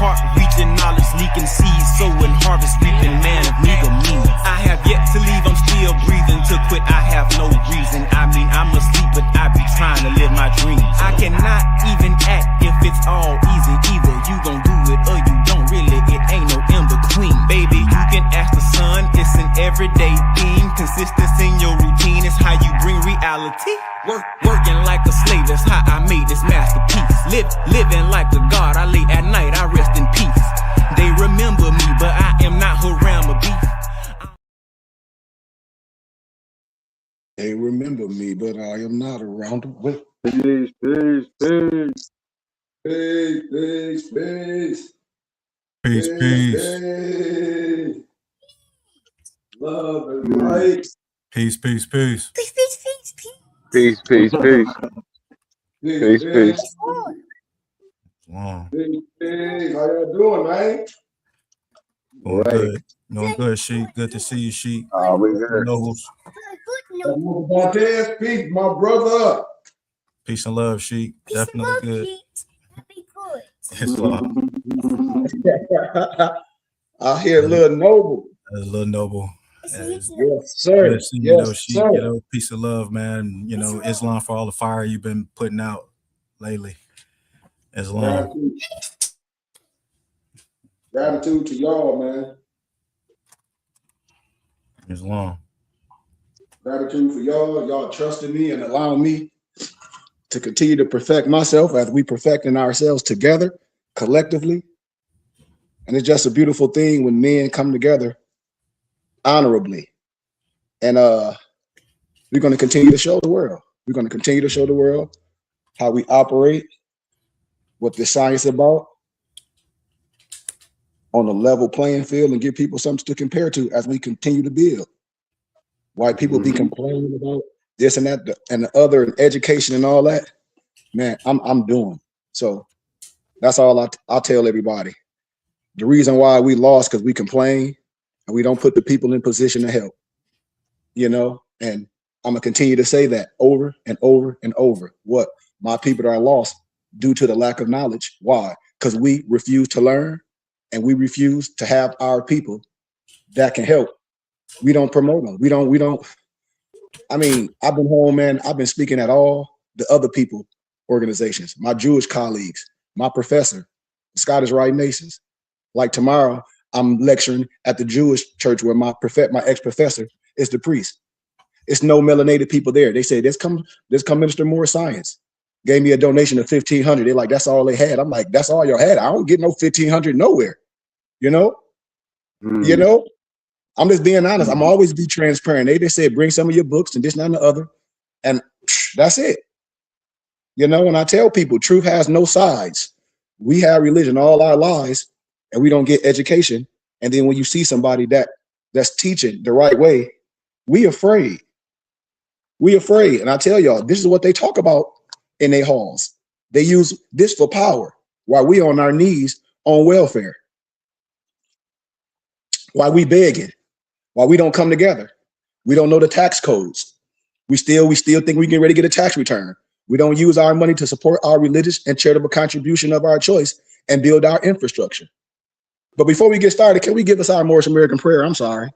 heart reaching, knowledge leaking, seeds sowing, harvest reaping, man of meager means. I have yet to leave, I'm still breathing. To quit, I have no reason. I mean, I'm asleep, but I be trying to live my dreams. I cannot even act if it's all easy. Either you gon' do it or you don't. Really, it ain't no in between. Baby, you can ask the sun. It's an everyday theme. Consistency in your routine is how you bring reality. Working like a slave, that's how I made this masterpiece. Living like a god, I lay at night, I rest in peace. They remember me, but I am not Haram beef. They remember me, but I am not around the way. Peace, peace, peace. Peace, peace, peace. Peace, peace. Peace. Love and light. Peace, peace, peace. Peace, peace, peace, peace. Peace, peace, peace. Peace, peace. Wow. Peace, peace. How y'all doing, man? Doing good. Doing good, Sheik. Good to see you, Sheik. We good. Nobles. Montez, peace, my brother. Peace and love, Sheik. Definitely good. Happy good. It's love. I hear Little Noble. That's a little noble. Yes, sir. Good seeing you, Yes, though, Sheik. sir. You know, peace and love, man. You know, Islam for all the fire you've been putting out lately. Islam. Gratitude to y'all, man. Islam. Gratitude for y'all. Y'all trusting me and allowing me to continue to perfect myself as we perfecting ourselves together, collectively. And it's just a beautiful thing when men come together honorably. And we're going to continue to show the world. We're going to continue to show the world how we operate, what this science is about, on a level playing field, and give people something to compare to as we continue to build. Why people be complaining about this and that and the other, and education and all that, man, I'm doing. So that's all I'll tell everybody. The reason why we lost because we complain and we don't put the people in position to help, you know, and I'm gonna continue to say that over and over and over. What my people are lost due to the lack of knowledge. Why? Because we refuse to learn and we refuse to have our people that can help. We don't promote them. We don't. I mean, I've been home, man. I've been speaking at all the other people organizations, my Jewish colleagues, my professor, Scottish Rite Nations. Like tomorrow, I'm lecturing at the Jewish church where my ex-professor is the priest. It's no melanated people there. They say, let's come minister more science. Gave me a donation of $1,500. They're like, that's all they had. I'm like, that's all y'all had. I don't get no $1,500 nowhere. You know? You know? I'm just being honest. I'm always be transparent. They just said, bring some of your books and this and the other. And that's it. You know, when I tell people truth has no sides. We have religion all our lives and we don't get education. And then when you see somebody that's teaching the right way, we afraid. We afraid. And I tell y'all, this is what they talk about in their halls. They use this for power while we on our knees on welfare. While we begging, while we don't come together. We don't know the tax codes. We still think we get ready to get a tax return. We don't use our money to support our religious and charitable contribution of our choice and build our infrastructure. But before we get started, can we give us our Morris American prayer? I'm sorry.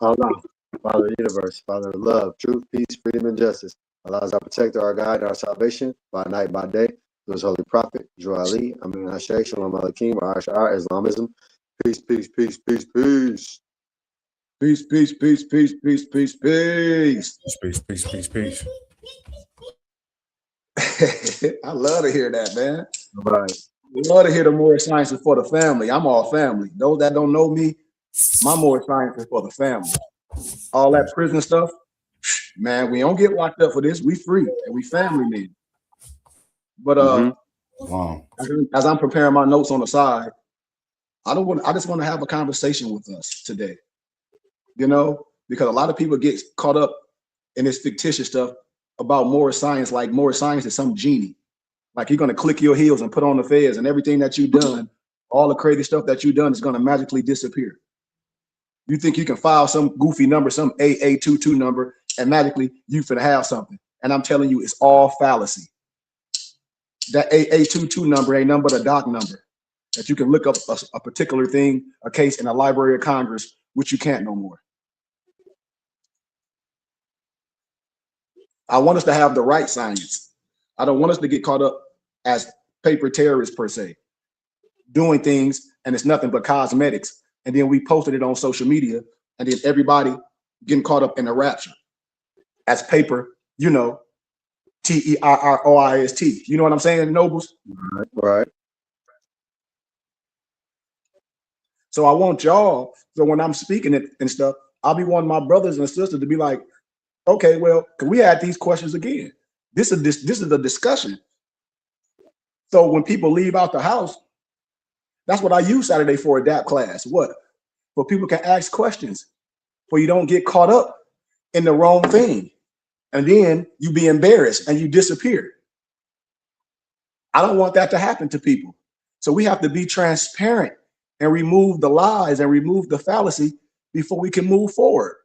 Allah, Father of the universe, Father of love, truth, peace, freedom, and justice. Allah is our protector, our guide, our salvation, by night, by day. Through his holy prophet, Drew Ali, Amin Hashay, Shalom Aleichem, Ash'ar, Islamism. Peace, peace, peace, peace, peace. Peace, peace, peace, peace, peace, peace, peace. Peace, peace, peace, peace. I love to hear that, man. Right. I love to hear the Morris Science is for the family. I'm all family. Those that don't know me, my Morris Science is for the family. All that prison stuff, man, we don't get locked up for this. We free and we family men. But Wow. as I'm preparing my notes on the side, I just want to have a conversation with us today. You know, because a lot of people get caught up in this fictitious stuff about Morris Science, like Morris Science is some genie. Like you're gonna click your heels and put on the feds and everything that you've done, all the crazy stuff that you've done is gonna magically disappear. You think you can file some goofy number, some AA22 number, and magically you finna have something. And I'm telling you, it's all fallacy. That AA22 number ain't nothing but a doc number. that you can look up a particular thing, a case in the Library of Congress, which you can't no more. I want us to have the right science. I don't want us to get caught up as paper terrorists per se, doing things and it's nothing but cosmetics. And then we posted it on social media and then everybody getting caught up in the rapture as paper, you know, terrorist. You know what I'm saying, Nobles? Right. So I want y'all, so when I'm speaking it and stuff, I'll be wanting my brothers and sisters to be like, okay, well, can we add these questions again? This is a discussion. So when people leave out the house, that's what I use Saturday for, Adapt Class. What? For people can ask questions, for you don't get caught up in the wrong thing. And then you be embarrassed and you disappear. I don't want that to happen to people. So we have to be transparent and remove the lies and remove the fallacy before we can move forward.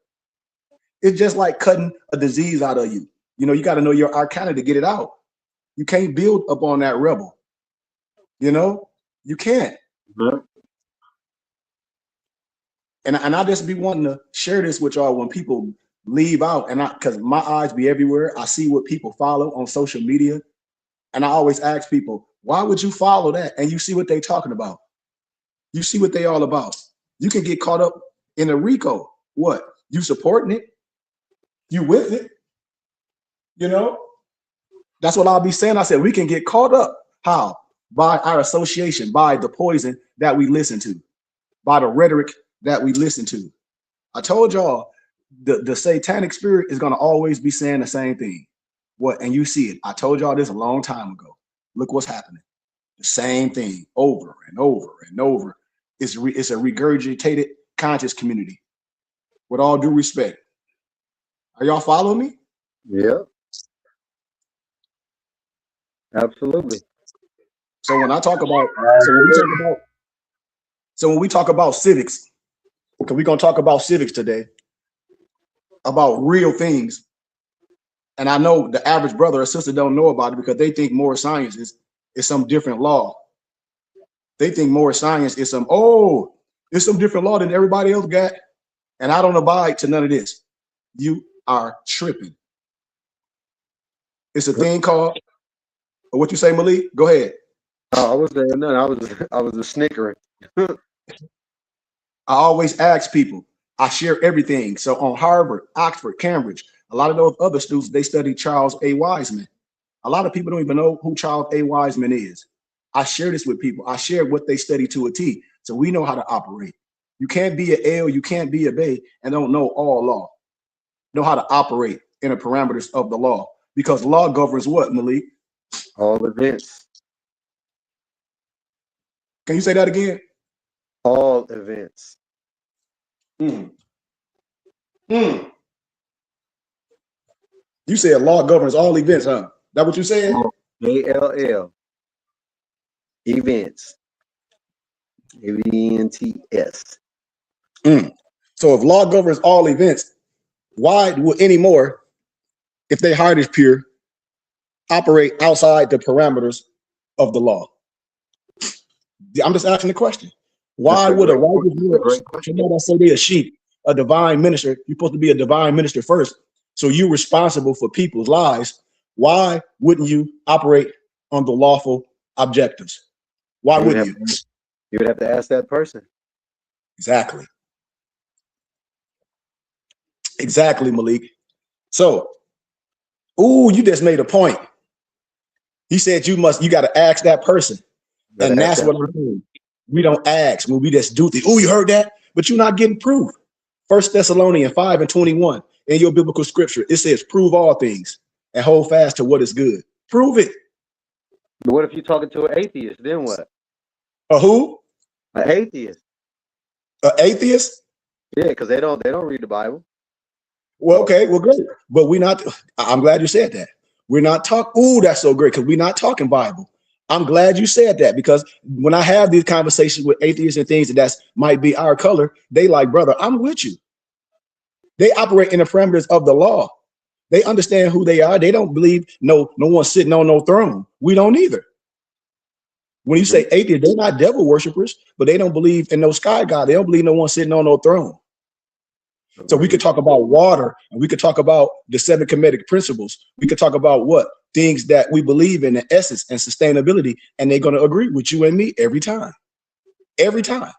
It's just like cutting a disease out of you. You know, you got to know your arcana to get it out. You can't build up on that rebel. You know, you can't. Yeah. And I just be wanting to share this with y'all when people leave out, and because my eyes be everywhere. I see what people follow on social media. And I always ask people, why would you follow that? And you see what they talking about. You see what they all about. You can get caught up in a RICO. What? You supporting it? You with it? You know? That's what I'll be saying. I said, we can get caught up. How? By our association, by the poison that we listen to, by the rhetoric that we listen to. I told y'all the satanic spirit is going to always be saying the same thing. What? And you see it. I told y'all this a long time ago. Look what's happening. The same thing over and over and over. It's a regurgitated conscious community. With all due respect. Are y'all following me? Yeah. Absolutely. So when I talk about, when we talk about civics, because we're gonna talk about civics today, about real things. And I know the average brother or sister don't know about it because they think more science is some different law. They think more science is it's some different law than everybody else got. And I don't abide to none of this. You are tripping. It's a thing called, what you say, Malik? Go ahead. Oh, I was saying nothing. I was just snickering. I always ask people, I share everything. So on Harvard, Oxford, Cambridge, a lot of those other students, they study Charles A. Wiseman. A lot of people don't even know who Charles A. Wiseman is. I share this with people. I share what they study to a T. So we know how to operate. You can't be an L, you can't be a Bay and don't know all law. Know how to operate in the parameters of the law. Because law governs what, Malik? All events. Can you say that again? All events. You said law governs all events, huh? That what you said? ALL. Events. EVENTS. So if law governs all events, why would any more, if their heart is pure, operate outside the parameters of the law? I'm just asking the question. Why would a righteous man say they a sheep, a divine minister? You're supposed to be a divine minister first. So you're responsible for people's lives. Why wouldn't you operate on the lawful objectives? Why wouldn't you? You would have to ask that person. Exactly. Exactly, Malik. So, you just made a point. He said you got to ask that person. And that's what I'm doing. We don't ask. We just do things. You heard that? But you're not getting proof. 1 Thessalonians 5:21 in your biblical scripture, it says, prove all things and hold fast to what is good. Prove it. But what if you're talking to an atheist? Then what? A who? An atheist. An atheist? Yeah, because they don't read the Bible. Well, okay, well, great. But I'm glad you said that. We're not talking, that's so great, because we're not talking Bible. I'm glad you said that, because when I have these conversations with atheists and things that might be our color, they like, brother, I'm with you. They operate in the parameters of the law. They understand who they are. They don't believe no one sitting on no throne. We don't either. When you say atheist, they're not devil worshipers, but they don't believe in no sky god. They don't believe no one sitting on no throne. So we could talk about water, and we could talk about the 7 Kemetic principles. We could talk about what things that we believe in, the essence and sustainability, and they're going to agree with you and me every time. Every time.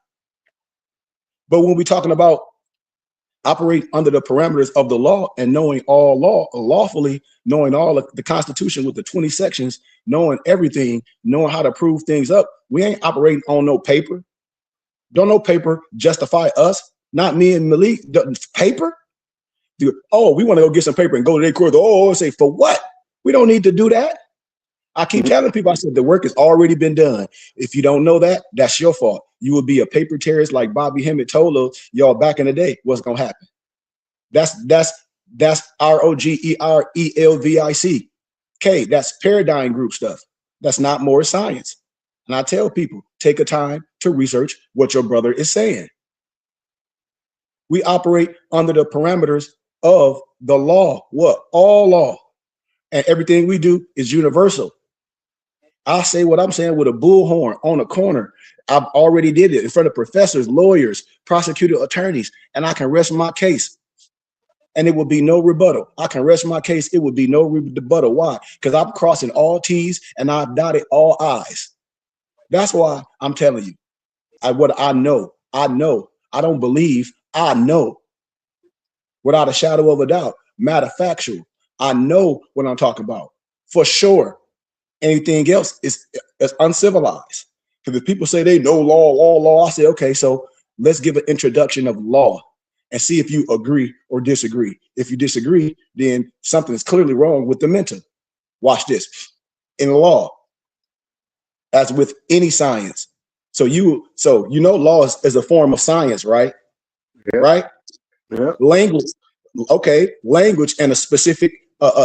But when we're talking about operate under the parameters of the law and knowing all law, lawfully knowing all of the Constitution with the 20 sections, knowing everything, knowing how to prove things up, we ain't operating on no paper. Don't no paper justify us, not me and Malik. The paper? Oh, we want to go get some paper and go to their court. Oh, say, for what? We don't need to do that. I keep telling people, I said, the work has already been done. If you don't know that, that's your fault. You will be a paper terrorist like Bobby Hemmett told us, y'all back in the day. What's going to happen? That's ROGERELVIC. Okay, that's paradigm group stuff. That's not more science. And I tell people, take a time to research what your brother is saying. We operate under the parameters of the law. What? All law. And everything we do is universal. I say what I'm saying with a bullhorn on a corner. I've already did it in front of professors, lawyers, prosecutor, attorneys, and I can rest my case. And it will be no rebuttal. I can rest my case. It will be no rebuttal. Why? Because I'm crossing all T's and I've dotted all I's. That's why I'm telling you. What I know. I know. I don't believe. I know. Without a shadow of a doubt. Matter factual. I know what I'm talking about. For sure. Anything else is uncivilized. Because if people say they know law, I say, okay, so let's give an introduction of law and see if you agree or disagree. If you disagree, then something is clearly wrong with the mental. Watch this. In law, as with any science, so you know law is a form of science, right? Yeah. Right? Yeah. Language, okay, language and a specific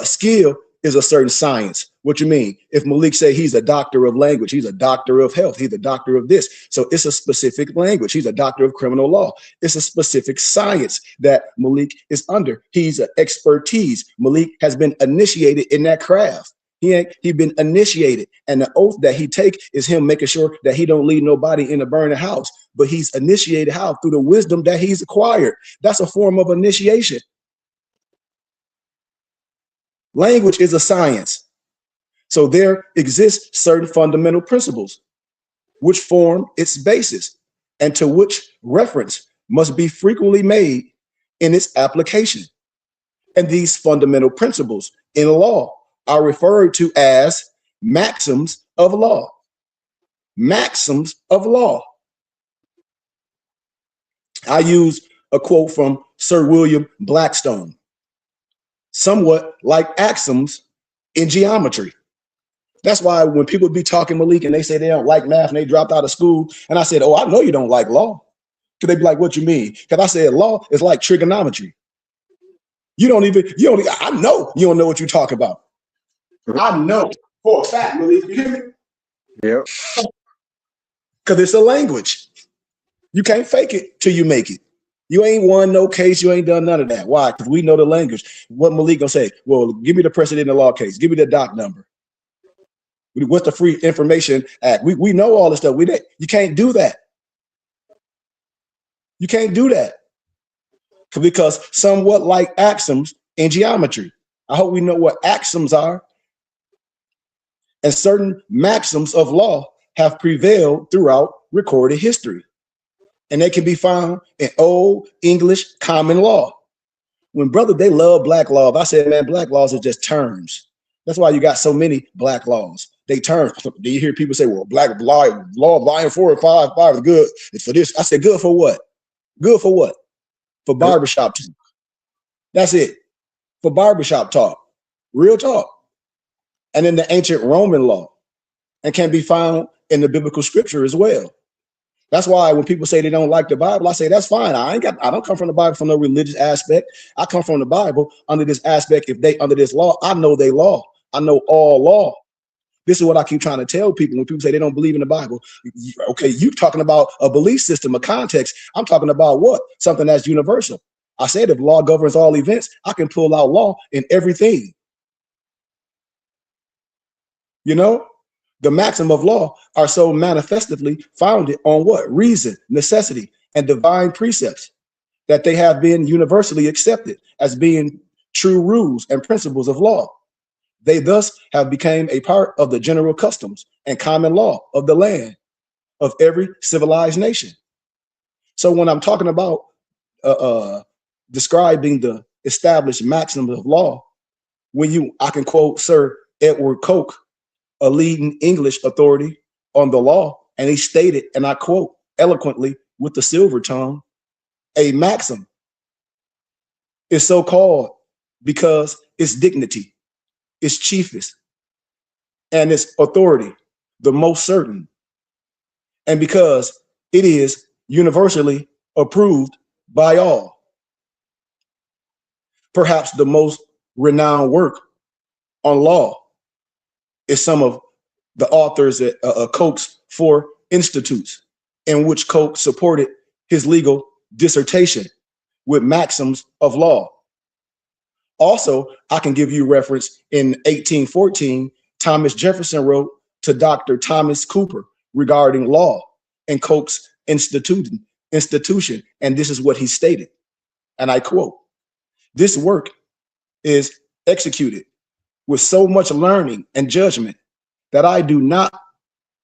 skill is a certain science. What you mean? If Malik say he's a doctor of language, he's a doctor of health, he's a doctor of this. So it's a specific language. He's a doctor of criminal law. It's a specific science that Malik is under. He's an expertise. Malik has been initiated in that craft. He been initiated, and the oath that he take is him making sure that he don't leave nobody in a burning house. But he's initiated how? Through the wisdom that he's acquired. That's a form of initiation. Language is a science. So there exists certain fundamental principles which form its basis and to which reference must be frequently made in its application. And these fundamental principles in law are referred to as maxims of law. Maxims of law. I use a quote from Sir William Blackstone. Somewhat like axioms in geometry. That's why when people be talking, Malik, and they say they don't like math and they dropped out of school, and I said, oh, I know you don't like law. Because they be like, what you mean? Because I said law is like trigonometry. I know you don't know what you talk about. I know for a fact, Malik, you hear me? Yep. Because it's a language. You can't fake it till you make it. You ain't won no case. You ain't done none of that. Why? Because we know the language. What Malik gonna say? Well, give me the precedent in the law case. Give me the doc number. What's the Free Information Act? We know all this stuff. You can't do that. You can't do that. Because somewhat like axioms in geometry. I hope we know what axioms are. And certain maxims of law have prevailed throughout recorded history. And they can be found in Old English common law. When they love black laws. I said, man, black laws are just terms. That's why you got so many black laws. They terms. Do you hear people say, well, black law, volume 4 and 5 is good. It's for this. I said, good for what? Good for what? For barbershop talk. That's it. For barbershop talk. Real talk. And in the ancient Roman law. And can be found in the biblical scripture as well. That's why when people say they don't like the Bible, I say that's fine. I don't come from the Bible from no religious aspect. I come from the Bible under this aspect. If they under this law, I know they law. I know all law. This is what I keep trying to tell people when people say they don't believe in the Bible. Okay, you talking about a belief system, a context. I'm talking about what? Something that's universal. I said if law governs all events, I can pull out law in everything. You know? The maxim of law are so manifestly founded on what? Reason, necessity, and divine precepts, that they have been universally accepted as being true rules and principles of law. They thus have become a part of the general customs and common law of the land of every civilized nation. So when I'm talking about describing the established maxims of law, I can quote Sir Edward Coke, a leading English authority on the law, and he stated, and I quote eloquently with the silver tongue, a maxim is so called because its dignity, its chiefest, and its authority the most certain, and because it is universally approved by all. Perhaps the most renowned work on law is some of the authors at Coke's 4 Institutes, in which Coke supported his legal dissertation with maxims of law. Also, I can give you reference in 1814, Thomas Jefferson wrote to Dr. Thomas Cooper regarding law in Coke's institution, and this is what he stated, and I quote, "This work is executed with so much learning and judgment that I do not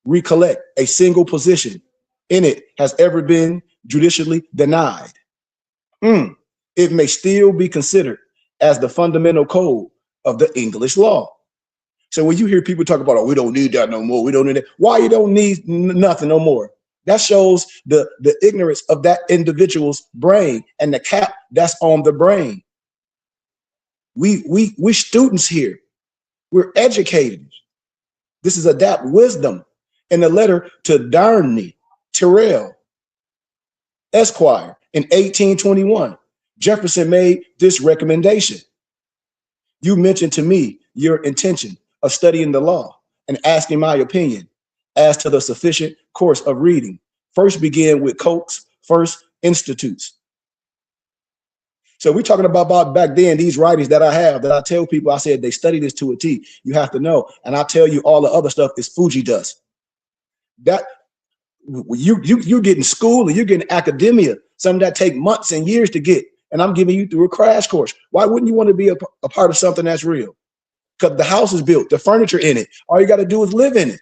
recollect a single position in it has ever been judicially denied. It may still be considered as the fundamental code of the English law." So when you hear people talk about, oh, we don't need that no more, we don't need it, why you don't need nothing no more? That shows the ignorance of that individual's brain and the cap that's on the brain. We students here, we're educated. This is Adapt Wisdom in a letter to Darnley Terrell, Esquire, in 1821. Jefferson made this recommendation. You mentioned to me your intention of studying the law and asking my opinion as to the sufficient course of reading. First begin with Coke's First Institutes. So we're talking about back then, these writings that I have, that I tell people, I said, they study this to a T. You have to know. And I tell you, all the other stuff is Fuji dust. That you're getting school and you're getting academia, some that take months and years to get. And I'm giving you through a crash course. Why wouldn't you want to be a part of something that's real? Because the house is built, the furniture in it. All you got to do is live in it.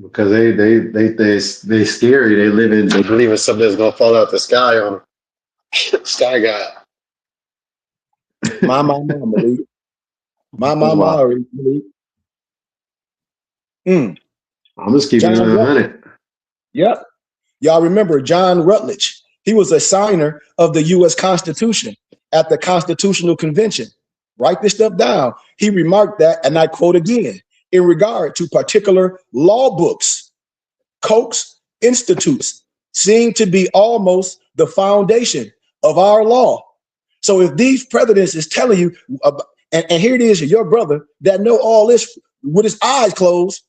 Because they scary. They believe in something that's gonna fall out the sky on them. Sky God. My Malik. My Malik. I'm just keeping it 100. Yep. Y'all remember John Rutledge? He was a signer of the U.S. Constitution at the Constitutional Convention. Write this stuff down. He remarked that, and I quote again, in regard to particular law books, Coke's Institutes seem to be almost the foundation of our law. So if these presidents is telling you, and here it is, your brother that know all this with his eyes closed.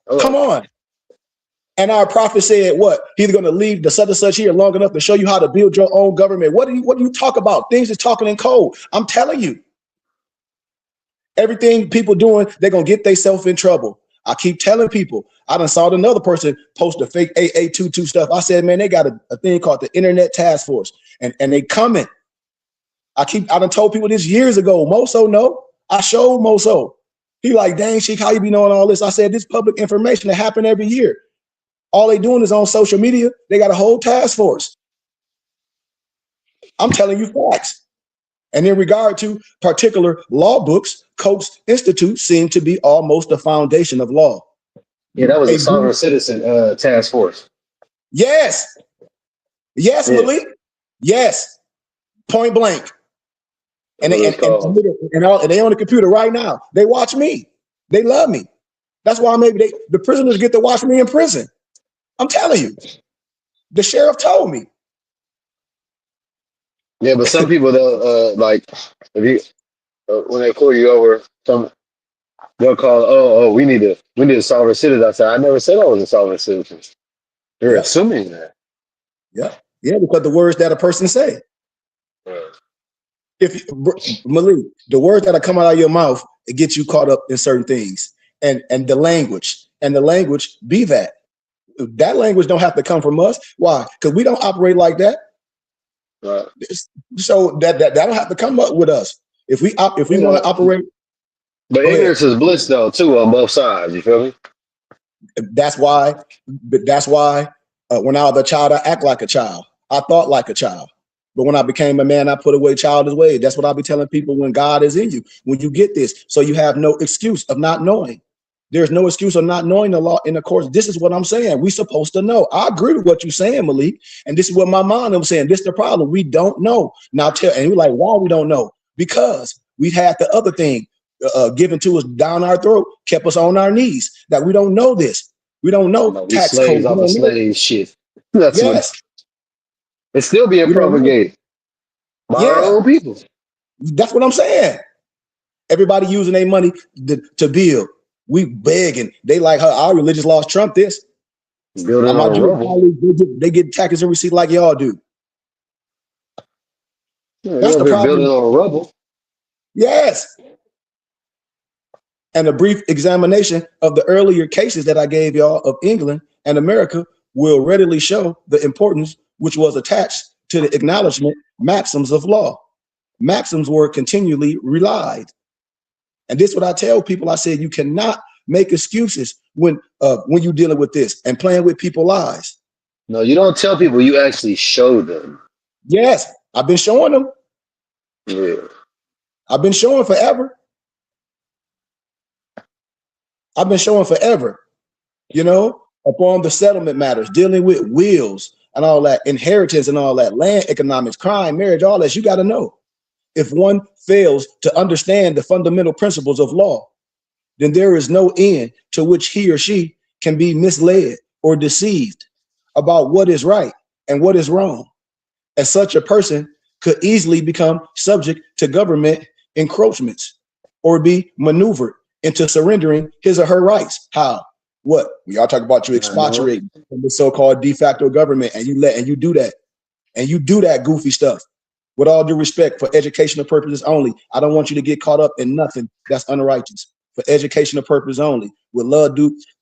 Oh. Come on. And our prophet said, what? He's going to leave the such and such here long enough to show you how to build your own government. What do you talk about? Things is talking in code. I'm telling you. Everything people doing, they're going to get themselves in trouble. I keep telling people. I done saw another person post the fake AA22 stuff. I said, man, they got a thing called the Internet Task Force, and they coming. I done told people this years ago. Moso, no. I showed Moso. He like, dang, Sheik, how you be knowing all this? I said, this public information that happen every year. All they doing is on social media. They got a whole task force. I'm telling you facts. And in regard to particular law books, Coke's Institute seemed to be almost the foundation of law. Yeah, that was a sovereign citizen task force. Yes. Yes, yeah. Malik. Yes. Point blank. And they on the computer right now. They watch me. They love me. That's why maybe the prisoners get to watch me in prison. I'm telling you. The sheriff told me. Yeah, but some people they'll like if you when they pull you over, they'll call, we need a sovereign citizen. I said, I never said I was a sovereign citizen. They're assuming that. Yeah, because the words that a person say. Right. Malik, the words that are coming out of your mouth it gets you caught up in certain things. And the language be that. That language don't have to come from us. Why? Because we don't operate like that. Right. So that don't have to come up with us. If we want to operate, but ignorance is bliss though too on both sides. You feel me? That's why when I was a child, I act like a child. I thought like a child. But when I became a man, I put away childish ways. That's what I'll be telling people when God is in you, when you get this. So you have no excuse of not knowing. There's no excuse of not knowing the law in the course. This is what I'm saying. We're supposed to know. I agree with what you're saying, Malik. And this is what my mom was saying. This is the problem. We don't know. Now and we're like, why we don't know? Because we had the other thing given to us down our throat, kept us on our knees, that we don't know this. We don't know We tax slaves code. off of slave shit. That's Yes. what it's still being propagated by our own people. That's what I'm saying. Everybody using their money to build. We begging. They like our religious laws trump this. Building on colleagues, they get taxes and receipts like y'all do. Yeah, that's the problem. Building on rubble. Yes. And a brief examination of the earlier cases that I gave y'all of England and America will readily show the importance which was attached to the acknowledgement maxims of law. Maxims were continually relied. And this is what I tell people. I said, you cannot make excuses when you're dealing with this and playing with people's lives. No, you don't tell people, you actually show them. Yes, I've been showing them. Yeah. I've been showing forever. You know, upon the settlement matters, dealing with wills and all that, inheritance and all that, land economics, crime, marriage, all that, you got to know. If one fails to understand the fundamental principles of law, then there is no end to which he or she can be misled or deceived about what is right and what is wrong. And such a person could easily become subject to government encroachments or be maneuvered into surrendering his or her rights. How? What? We all talk about you expatiating from the so-called de facto government, and you do that. And you do that goofy stuff. With all due respect, for educational purposes only. I don't want you to get caught up in nothing that's unrighteous. For educational purposes only. With love,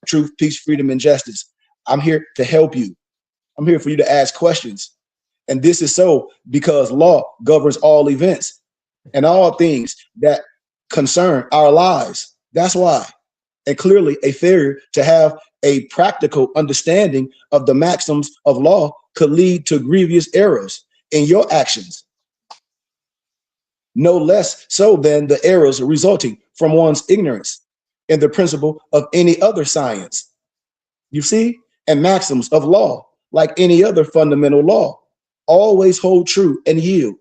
truth, peace, freedom, and justice. I'm here to help you. I'm here for you to ask questions. And this is so because law governs all events and all things that concern our lives. That's why. And clearly a failure to have a practical understanding of the maxims of law could lead to grievous errors in your actions. No less so than the errors resulting from one's ignorance in the principle of any other science. You see? And maxims of law, like any other fundamental law, always hold true and yield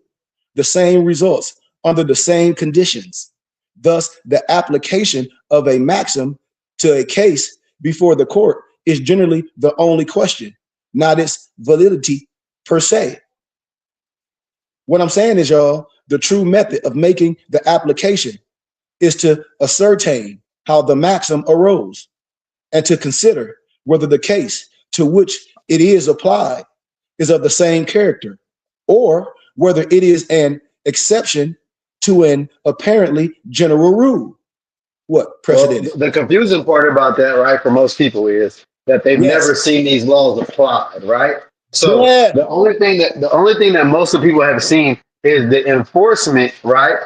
the same results under the same conditions. Thus, the application of a maxim to a case before the court is generally the only question, not its validity per se. What I'm saying is, y'all, the true method of making the application is to ascertain how the maxim arose and to consider whether the case to which it is applied is of the same character or whether it is an exception to an apparently general rule. What precedent? Well, the confusing part about that, right, for most people is that they've never seen these laws applied, right? So the only thing that most of the people have seen is the enforcement, right,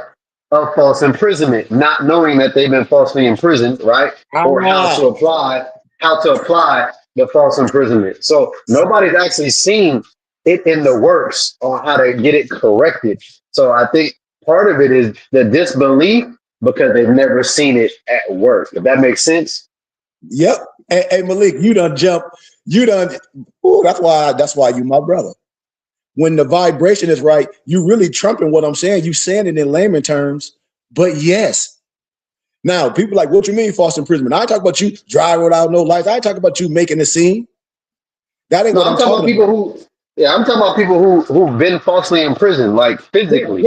of false imprisonment, not knowing that they've been falsely imprisoned, right, or how to apply the false imprisonment. So nobody's actually seen it in the works on how to get it corrected. So I think part of it is the disbelief because they've never seen it at work. If that makes sense. Yep. Hey, Malik, you done jump. Ooh, that's why you my brother. When the vibration is right, you really trumping what I'm saying. You saying it in layman terms, but yes. Now, people like, what you mean false imprisonment? I ain't talk about you driving without no lights. I ain't talking about you making a scene. That ain't what I'm talking about. I'm talking about people who've been falsely imprisoned, like physically,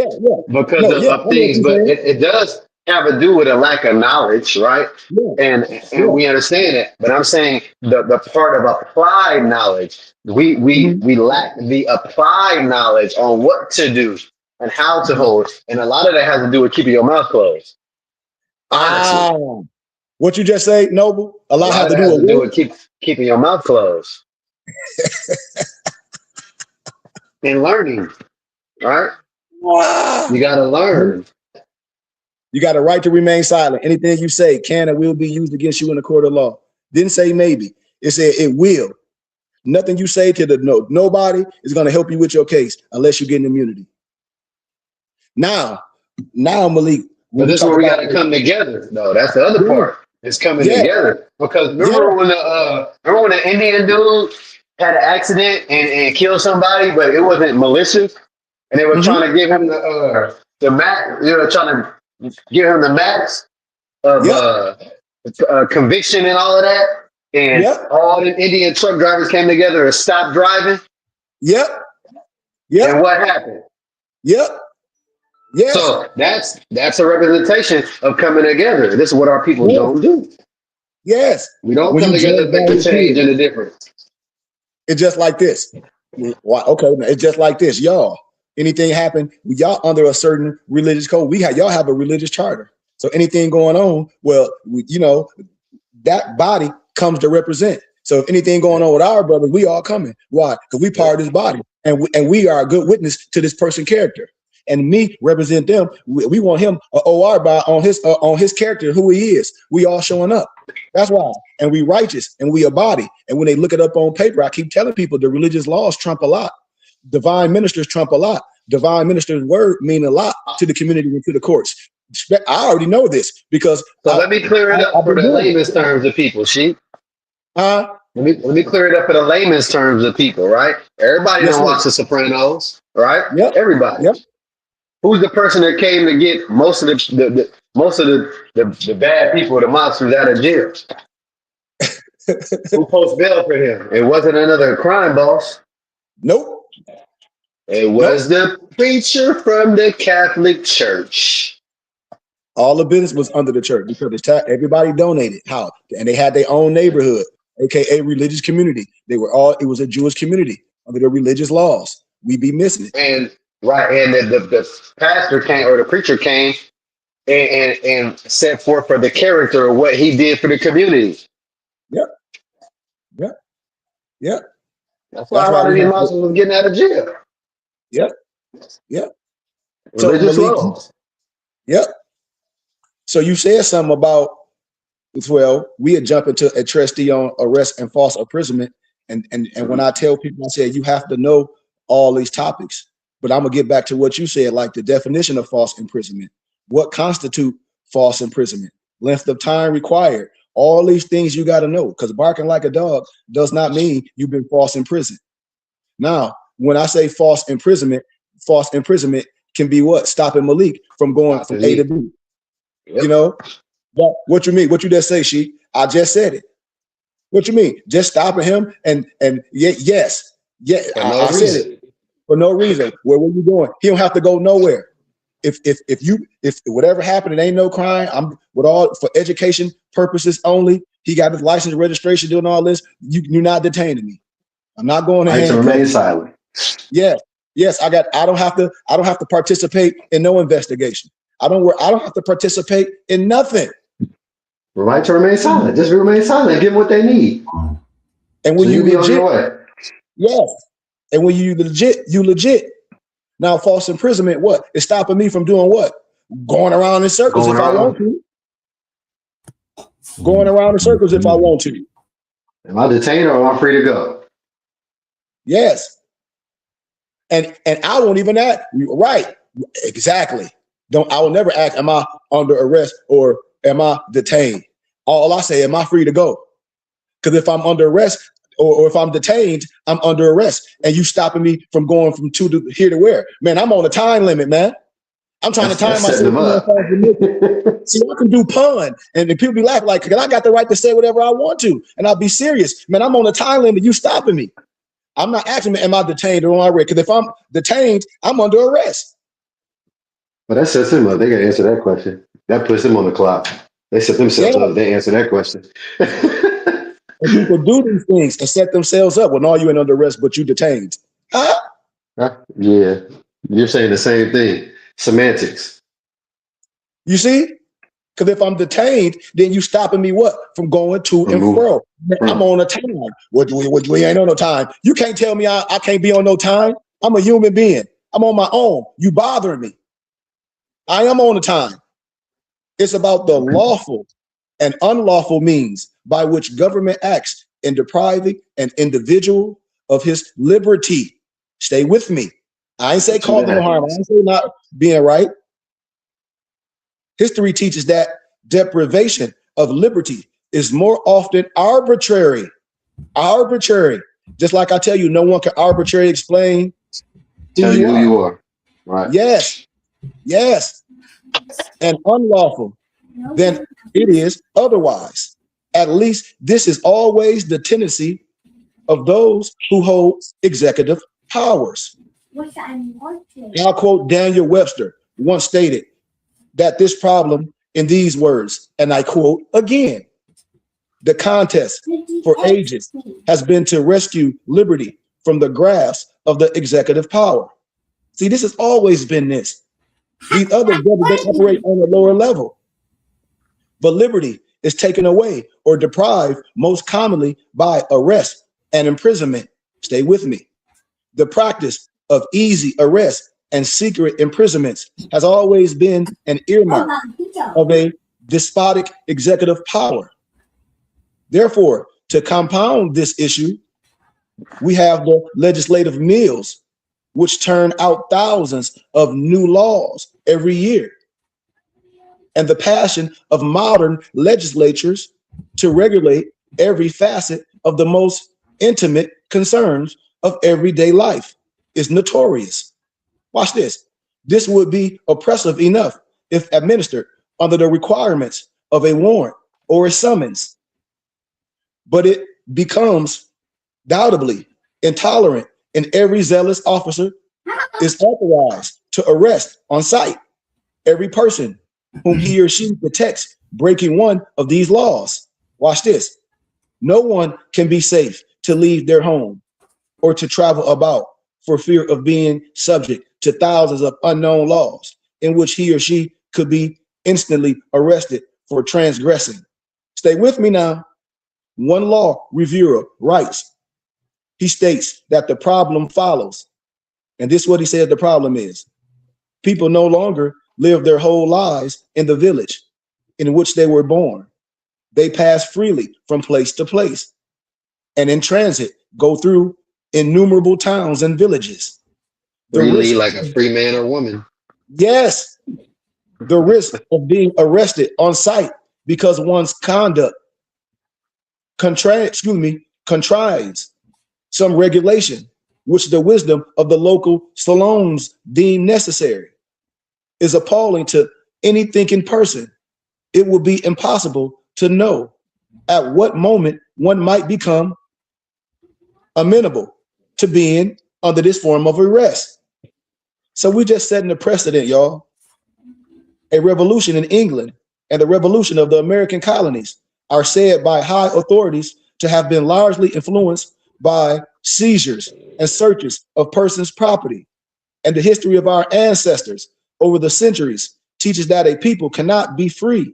because of things. But it does have to do with a lack of knowledge, right? And we understand it. But I'm saying the part of applied knowledge, we lack the applied knowledge on what to do and how to hold. And a lot of that has to do with keeping your mouth closed. Honestly. What you just say, Noble? A lot have to do with keeping your mouth closed. And learning, right? You got to learn. You got a right to remain silent. Anything you say can and will be used against you in the court of law. Didn't say maybe. It said it will. Nothing you say to nobody is going to help you with your case unless you get an immunity. Now, Malik. But this is where we got to come together. No, that's the other part. It's coming together. Because remember when the Indian dude had an accident and killed somebody, but it wasn't malicious, and they were trying to give him the max, trying to give him the max of conviction and all of that, and all the Indian truck drivers came together and stopped driving. And what happened? So that's a representation of coming together. This is what our people don't do. We don't come together to make the change and the difference. It's just like this. Okay, it's just like this, y'all. Anything happen, y'all under a certain religious code. Y'all have a religious charter. So anything going on, well, that body comes to represent. So if anything going on with our brothers, we all coming. Why? Because we part of this body, and we are a good witness to this person's character. And me represent them. We want him an OR by on his character, who he is. We all showing up. That's why. And we righteous and we a body. And when they look it up on paper, I keep telling people the religious laws trump a lot. Divine ministers trump a lot. Divine ministers' word mean a lot to the community and to the courts. I already know this because. So let me clear it up for the layman's terms of people, Sheep. Let me clear it up for the layman's terms of people, right? Everybody don't watch The Sopranos, right? Yep. Everybody. Yep. Who's the person that came to get most of the bad people, the monsters, out of jail? Who posts bail for him? It wasn't another crime boss. Nope. It was the preacher from the Catholic Church. All the business was under the church because everybody donated. How? And they had their own neighborhood, aka religious community. It was a Jewish community under the religious laws. We be missing it. And the pastor came, or the preacher came and set forth for the character of what he did for the community. Yep. That's why a lot of these Muslims was getting out of jail. Yep. Religious laws. Yep. So you said something about, well, we had jumped into a trustee on arrest and false imprisonment. And when I tell people, I said, you have to know all these topics. But I'm going to get back to what you said, like the definition of false imprisonment. What constitutes false imprisonment? Length of time required. All these things you got to know, because barking like a dog does not mean you've been false imprisoned. Now, when I say false imprisonment can be what? Stopping Malik from going from A to B. Yep. But what you mean? What you just say, Sheik? I just said it. What you mean? Just stopping him and yes. I said it. For no reason. Where were you going? He don't have to go nowhere. If whatever happened, it ain't no crime. I'm with all for education purposes only. He got his license, registration, doing all this. You're not detaining me. I'm not going to remain silent. Yes. I don't have to participate in no investigation. I don't have to participate in nothing. Right to remain silent. Just remain silent. Give them what they need. And when you be on your way. Yes. And when you legit. Now, false imprisonment, what? It's stopping me from doing what? Going around in circles if I want to. Going around in circles if I want to. Am I detained or am I free to go? Yes. And I won't even ask. Right. Exactly. I will never ask, am I under arrest or am I detained? All I say, am I free to go? Because if I'm under arrest, or if I'm detained, I'm under arrest. And you stopping me from going from here to where? Man, I'm on a time limit, man. I'm trying to time myself. See, I can do pun. And people be laughing like, I got the right to say whatever I want to. And I'll be serious. Man, I'm on a time limit. You stopping me. I'm not asking, am I detained or am I arrested? Because if I'm detained, I'm under arrest. But that sets them up. They got to answer that question. That puts them on the clock. They set themselves up. They answer that question. And people do these things and set themselves up when all you ain't under arrest, but you detained. Huh? Yeah. You're saying the same thing. Semantics. You see? Because if I'm detained, then you stopping me what? From going to and fro. I'm on a time. What you ain't on no time. You can't tell me I can't be on no time. I'm a human being. I'm on my own. You bothering me. I am on the time. It's about the lawful and unlawful means by which government acts in depriving an individual of his liberty. Stay with me. I ain't say cause no harm. I ain't say not being right. History teaches that deprivation of liberty is more often arbitrary. Arbitrary. Just like I tell you, no one can arbitrarily explain who you are. Right. Yes. Yes. And unlawful than it is otherwise. At least this is always the tendency of those who hold executive powers. I'll quote Daniel Webster, once stated that this problem in these words, and I quote again, the contest for ages has been to rescue liberty from the grasp of the executive power. See, this has always been this. These others, they operate on a lower level. But liberty is taken away or deprived most commonly by arrest and imprisonment. Stay with me. The practice of easy arrest and secret imprisonments has always been an earmark of a despotic executive power. Therefore, to compound this issue, we have the legislative mills, which turn out thousands of new laws every year, and the passion of modern legislatures to regulate every facet of the most intimate concerns of everyday life is notorious. Watch this. This would be oppressive enough if administered under the requirements of a warrant or a summons, but it becomes doubtably intolerant, and every zealous officer is authorized to arrest on sight every person whom he or she detects breaking one of these laws. Watch this. No one can be safe to leave their home or to travel about for fear of being subject to thousands of unknown laws in which he or she could be instantly arrested for transgressing. Stay with me now. One law reviewer writes, he states that the problem follows, and this is what he says the problem is. People no longer live their whole lives in the village in which they were born. They pass freely from place to place, and in transit go through innumerable towns and villages. Freely like a free man or woman. Yes. The risk of being arrested on sight because one's conduct contrives some regulation, which the wisdom of the local salons deem necessary, is appalling to any thinking person. It will be impossible to know at what moment one might become amenable to being under this form of arrest. So we just setting the precedent, y'all. A revolution in England and the revolution of the American colonies are said by high authorities to have been largely influenced by seizures and searches of persons' property. And the history of our ancestors over the centuries teaches that a people cannot be free,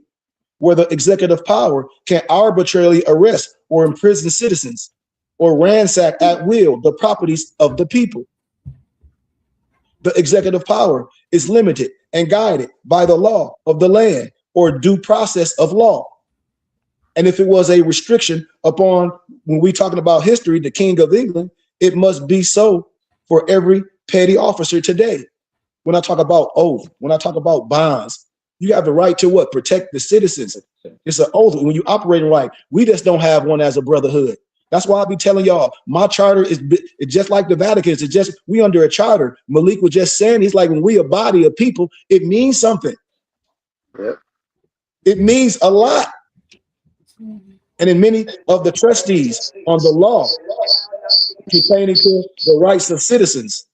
where the executive power can arbitrarily arrest or imprison citizens or ransack at will the properties of the people. The executive power is limited and guided by the law of the land or due process of law. And if it was a restriction upon, when we're talking about history, the King of England, it must be so for every petty officer today. When I talk about oath, when I talk about bonds, you have the right to what? Protect the citizens. It's an oath. When you operating right, we just don't have one as a brotherhood. That's why I be telling y'all, my charter is just like the Vatican. It's just, we under a charter. Malik was just saying, he's like, when we a body of people, it means something. Yep. It means a lot. And in many of the trustees on the law pertaining to the rights of citizens,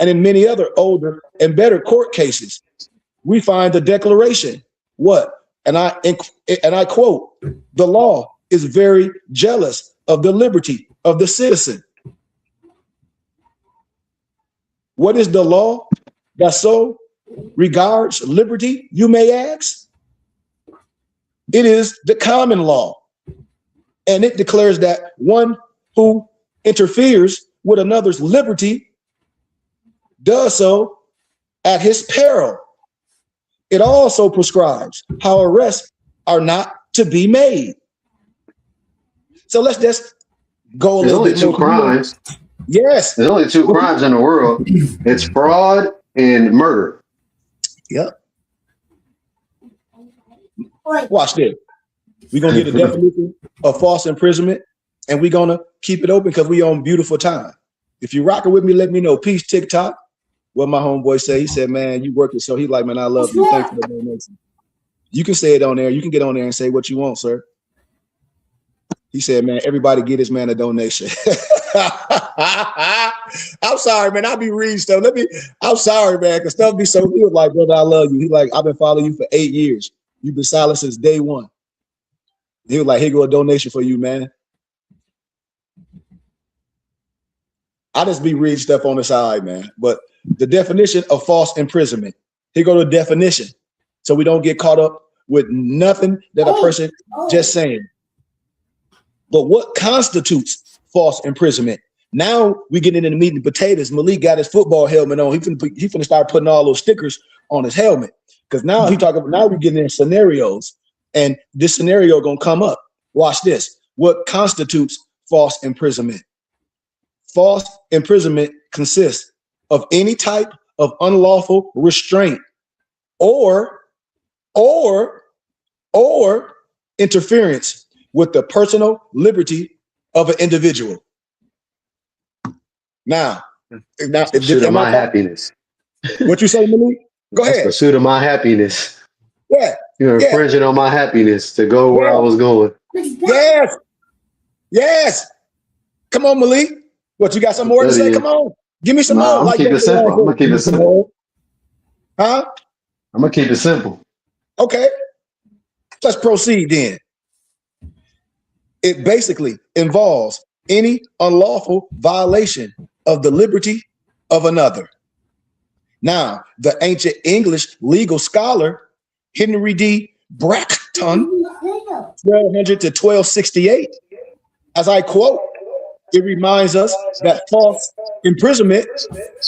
and in many other older and better court cases, we find the declaration, what? And I quote, the law is very jealous of the liberty of the citizen. What is the law that so regards liberty, you may ask? It is the common law. And it declares that one who interferes with another's liberty does so at his peril. It also prescribes how arrests are not to be made. So let's just go a little bit more. There's only two crimes. Yes. There's only two crimes in the world. It's fraud and murder. Yep. Watch this. We're going to get a definition of false imprisonment, and we're going to keep it open because we on beautiful time. If you're rocking with me, let me know. Peace, TikTok. What my homeboy say, he said, man, you working. So he like, man, I love you. Thanks for the donation. You can say it on there. You can get on there and say what you want, sir. He said, man, everybody get this man a donation. I'm sorry, man. I'll be reading stuff. I'm sorry, man, because stuff be so good. Like, brother, I love you. He like, I've been following you for 8 years. You've been silent since day one. He was like, here go a donation for you, man. I just be reading stuff on the side, man. But the definition of false imprisonment. Here go the definition. So we don't get caught up with nothing that a person just saying. But what constitutes false imprisonment? Now we get into the meat and potatoes. Malik got his football helmet on. He finna start putting all those stickers on his helmet. Because now we're getting in scenarios, and this scenario gonna come up. Watch this. What constitutes false imprisonment? False imprisonment consists of any type of unlawful restraint or interference with the personal liberty of an individual. Now, Pursuit of my happiness. What you say, Malik? Go ahead. Pursuit of my happiness. Yeah. You're infringing on my happiness to go where I was going. Yes. Yes. Come on, Malik. What, you got some more to say? Come on. Give me some more. I'm gonna keep it simple. I'm gonna keep it simple. Huh? I'm gonna keep it simple. Okay. Let's proceed then. It basically involves any unlawful violation of the liberty of another. Now, the ancient English legal scholar Henry D. Bracton, 1200 to 1268, as I quote, it reminds us that false imprisonment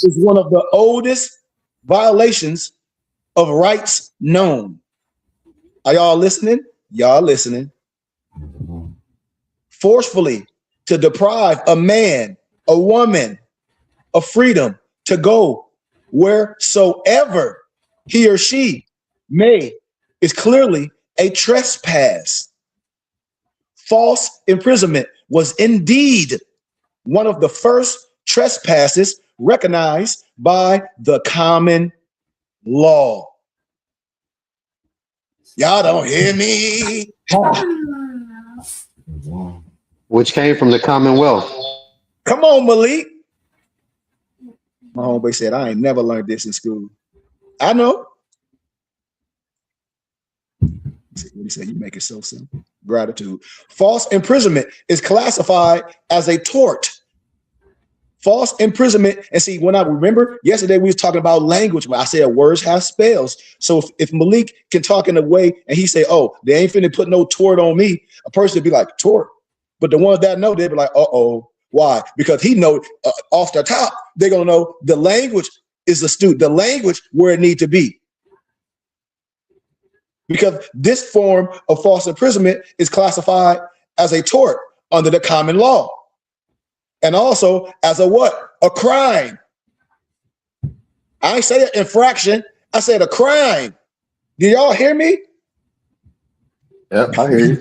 is one of the oldest violations of rights known. Are y'all listening? Y'all listening. Forcefully to deprive a man, a woman of freedom to go wheresoever he or she may is clearly a trespass. False imprisonment was indeed one of the first trespasses recognized by the common law. Y'all don't hear me? Which came from the Commonwealth. Come on, Malik. My homeboy said, I ain't never learned this in school. I know. What he said, you make it so simple. Gratitude. False imprisonment is classified as a tort. False imprisonment, and see, when I remember yesterday, we was talking about language, where I said words have spells. So if Malik can talk in a way and he say, oh, they ain't finna put no tort on me, a person would be like, tort. But the ones that know, they'd be like, uh-oh. Why? Because he know off the top, they're gonna know the language is astute, the language where it need to be. Because this form of false imprisonment is classified as a tort under the common law. And also as a what? A crime. I ain't say an infraction, I said a crime. Do y'all hear me? Yep, I hear you.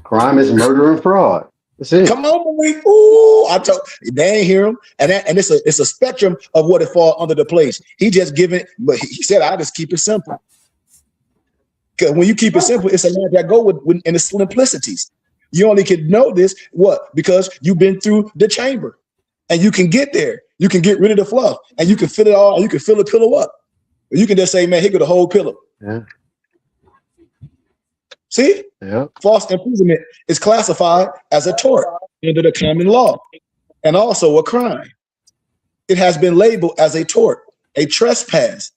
Crime is murder and fraud. That's it. Come on, Malik. Ooh, I told they ain't hear him. And it's a spectrum of what it falls under the place. He just giving, but he said, I just keep it simple. Because when you keep it simple, it's a lot that go with in the simplicities. You only can know this, what? Because you've been through the chamber. And you can get there. You can get rid of the fluff. And you can fill it all, you can fill the pillow up. Or you can just say, man, here go the whole pillow. Yeah. See? Yeah. False imprisonment is classified as a tort under the common law and also a crime. It has been labeled as a tort, a trespass,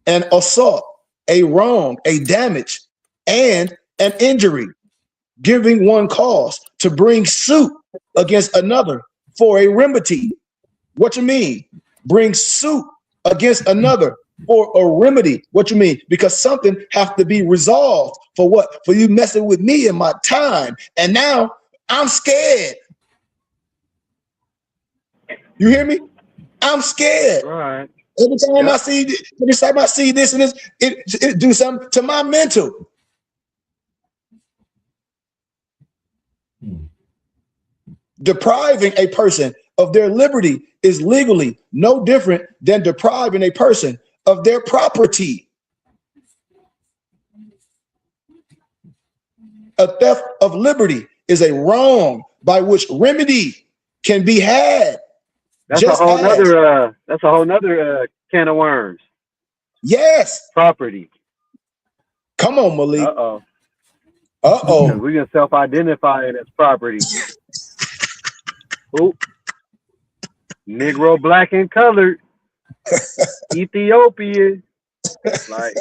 an assault, a wrong, a damage, and an injury, giving one cause to bring suit against another for a remedy. What you mean? Bring suit against another for a remedy. What you mean? Because something has to be resolved for what? For you messing with me in my time. And now I'm scared. You hear me? I'm scared. Right. Every time I see this and this, it do something to my mental. Depriving a person of their liberty is legally no different than depriving a person of their property. A theft of liberty is a wrong by which remedy can be had. That's a whole nother can of worms. Yes. Property. Come on, Malik. Uh-oh. Uh-oh. We can self-identify it as property. Oop. Negro, black, and colored. Ethiopian. Like,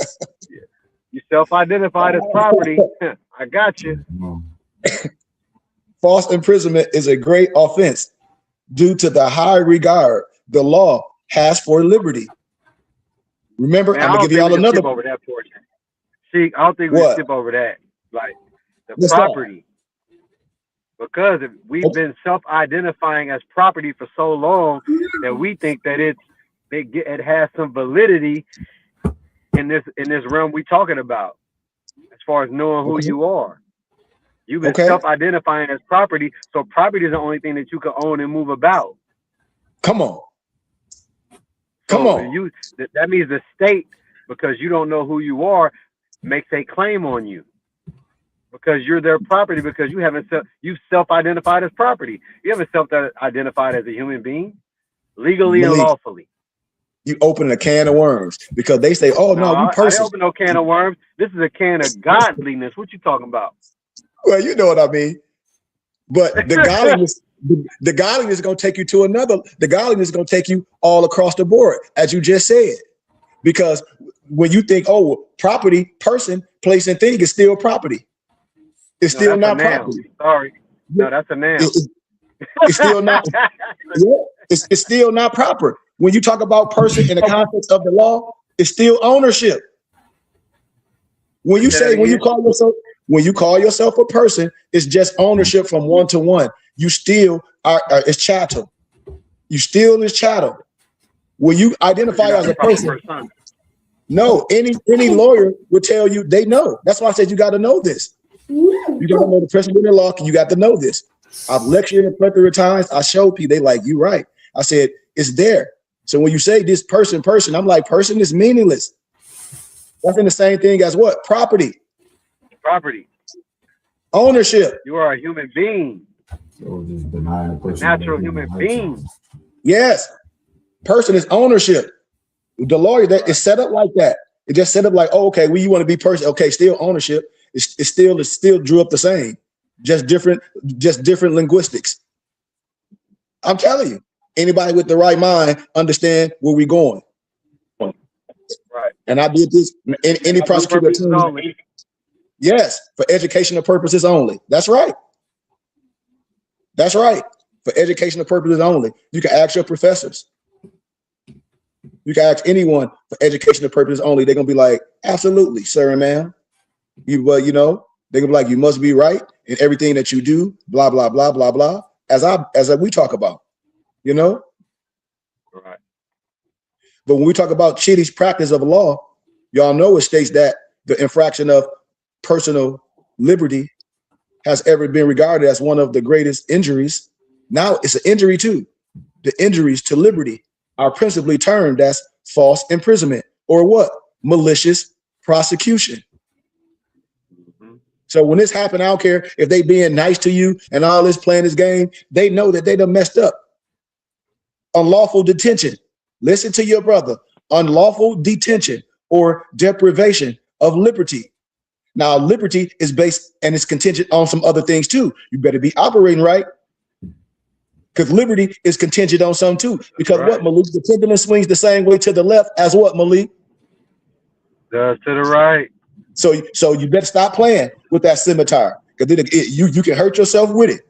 you self-identified as property. I got you. False imprisonment is a great offense due to the high regard the law has for liberty. Remember, Man, I'm gonna give y'all another. Skip over that portion. See, I don't think we skip over that. Like the property. Because we've been self-identifying as property for so long that we think that it has some validity in this realm we talking about, as far as knowing who you are. You've been self-identifying as property, so property is the only thing that you can own and move about. Come on. That means the state, because you don't know who you are, makes a claim on you. Because you're their property, because you've self-identified as property. You haven't self-identified as a human being, legally and lawfully. You open a can of worms because they say, "Oh no, you person." I didn't open no can of worms. This is a can of godliness. What you talking about? Well, you know what I mean. But the godliness, the godliness is going to take you to another. The godliness is going to take you all across the board, as you just said. Because when you think, "Oh, property, person, place, and thing," is still property. It's still not property. Sorry. No, that's a noun. It's still not. Yeah, it's still not proper. When you talk about person in the context of the law, it's still ownership. When you call yourself a person, it's just ownership from one to one. You still are it's chattel. You still is chattel. When you identify as a person, no, any lawyer would tell you they know. That's why I said you got to know this. You got to know the principle in the law, and you got to know this. I've lectured a plethora of times. I showed people, they like, you right. I said, it's there. So when you say this person, I'm like, person is meaningless. That's in the same thing as what? Property. Property. Ownership. You are a human being. Natural human being. Yes. Person is ownership. The lawyer that is set up like that. It just set up like, oh, okay, well, you want to be person. Okay, still ownership. It's still drew up the same. Just different linguistics. I'm telling you, anybody with the right mind understand where we're going. Right. And I did this in any prosecutor. Yes, for educational purposes only. That's right. That's right. For educational purposes only. You can ask your professors. You can ask anyone for educational purposes only. They're gonna be like, absolutely, sir and ma'am. They're gonna be like, you must be right in everything that you do, blah, blah, blah, blah, blah, as we talk about, Right. But when we talk about Treatise practice of law, y'all know it states that the infraction of personal liberty has ever been regarded as one of the greatest injuries. Now it's an injury too. The injuries to liberty are principally termed as false imprisonment or what? Malicious prosecution. So when this happened, I don't care if they being nice to you and all this playing this game, they know that they done messed up. Unlawful detention. Listen to your brother. Unlawful detention or deprivation of liberty. Now, liberty is based and it's contingent on some other things too. You better be operating right. Because liberty is contingent on some too. Because what, Malik? The pendulum swings the same way to the left as what, Malik? Does to the right. So you better stop playing. with that scimitar, because you can hurt yourself with it.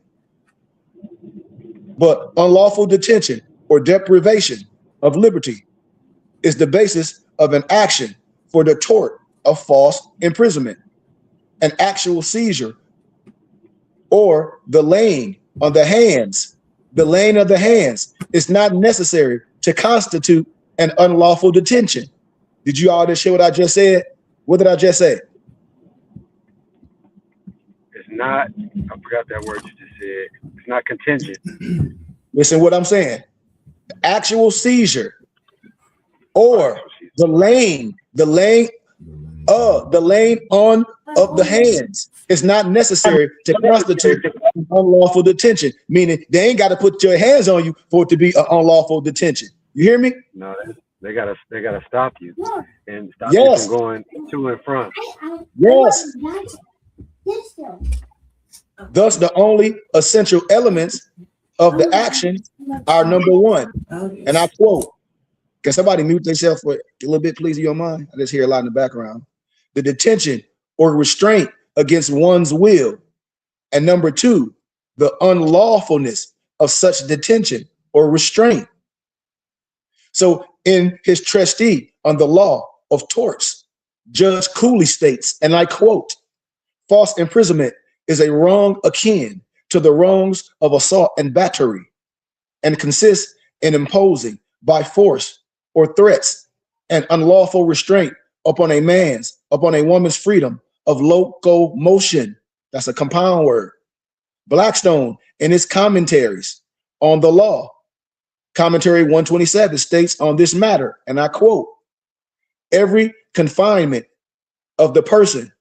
But unlawful detention or deprivation of liberty is the basis of an action for the tort of false imprisonment. An actual seizure or the laying on the hands, the laying of the hands is not necessary to constitute an unlawful detention. Did you all just hear what I just said? What did I just say? It's not, I forgot that word you just said. It's not contingent. Listen what I'm saying. Actual seizure or the laying on of the hands is not necessary to constitute an unlawful detention, meaning they ain't got to put your hands on you for it to be an unlawful detention. You hear me? No, they gotta stop you and stop you from going to and from. Yes. Thus, the only essential elements of the action are number one, and I quote, can somebody mute themselves for a little bit, please, in your mind? I just hear a lot in the background. The detention or restraint against one's will. And number two, the unlawfulness of such detention or restraint. So in his treatise on the law of torts, Judge Cooley states, and I quote, false imprisonment is a wrong akin to the wrongs of assault and battery, and consists in imposing by force or threats an unlawful restraint upon a woman's freedom of locomotion. That's a compound word. Blackstone, in his commentaries on the law, commentary 127, states on this matter, and I quote, every confinement of the person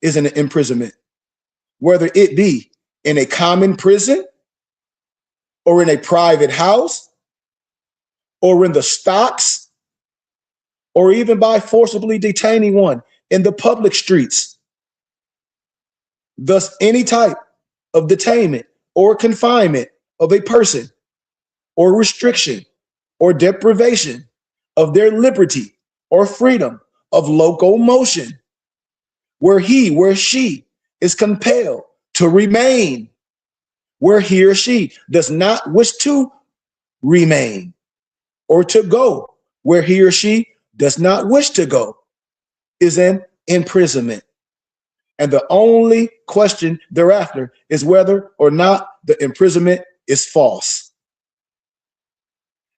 is an imprisonment, whether it be in a common prison or in a private house or in the stocks, or even by forcibly detaining one in the public streets. Thus, any type of detainment or confinement of a person or restriction or deprivation of their liberty or freedom of locomotion, where she is compelled to remain, where he or she does not wish to remain, or to go where he or she does not wish to go, is an imprisonment. And the only question thereafter is whether or not the imprisonment is false.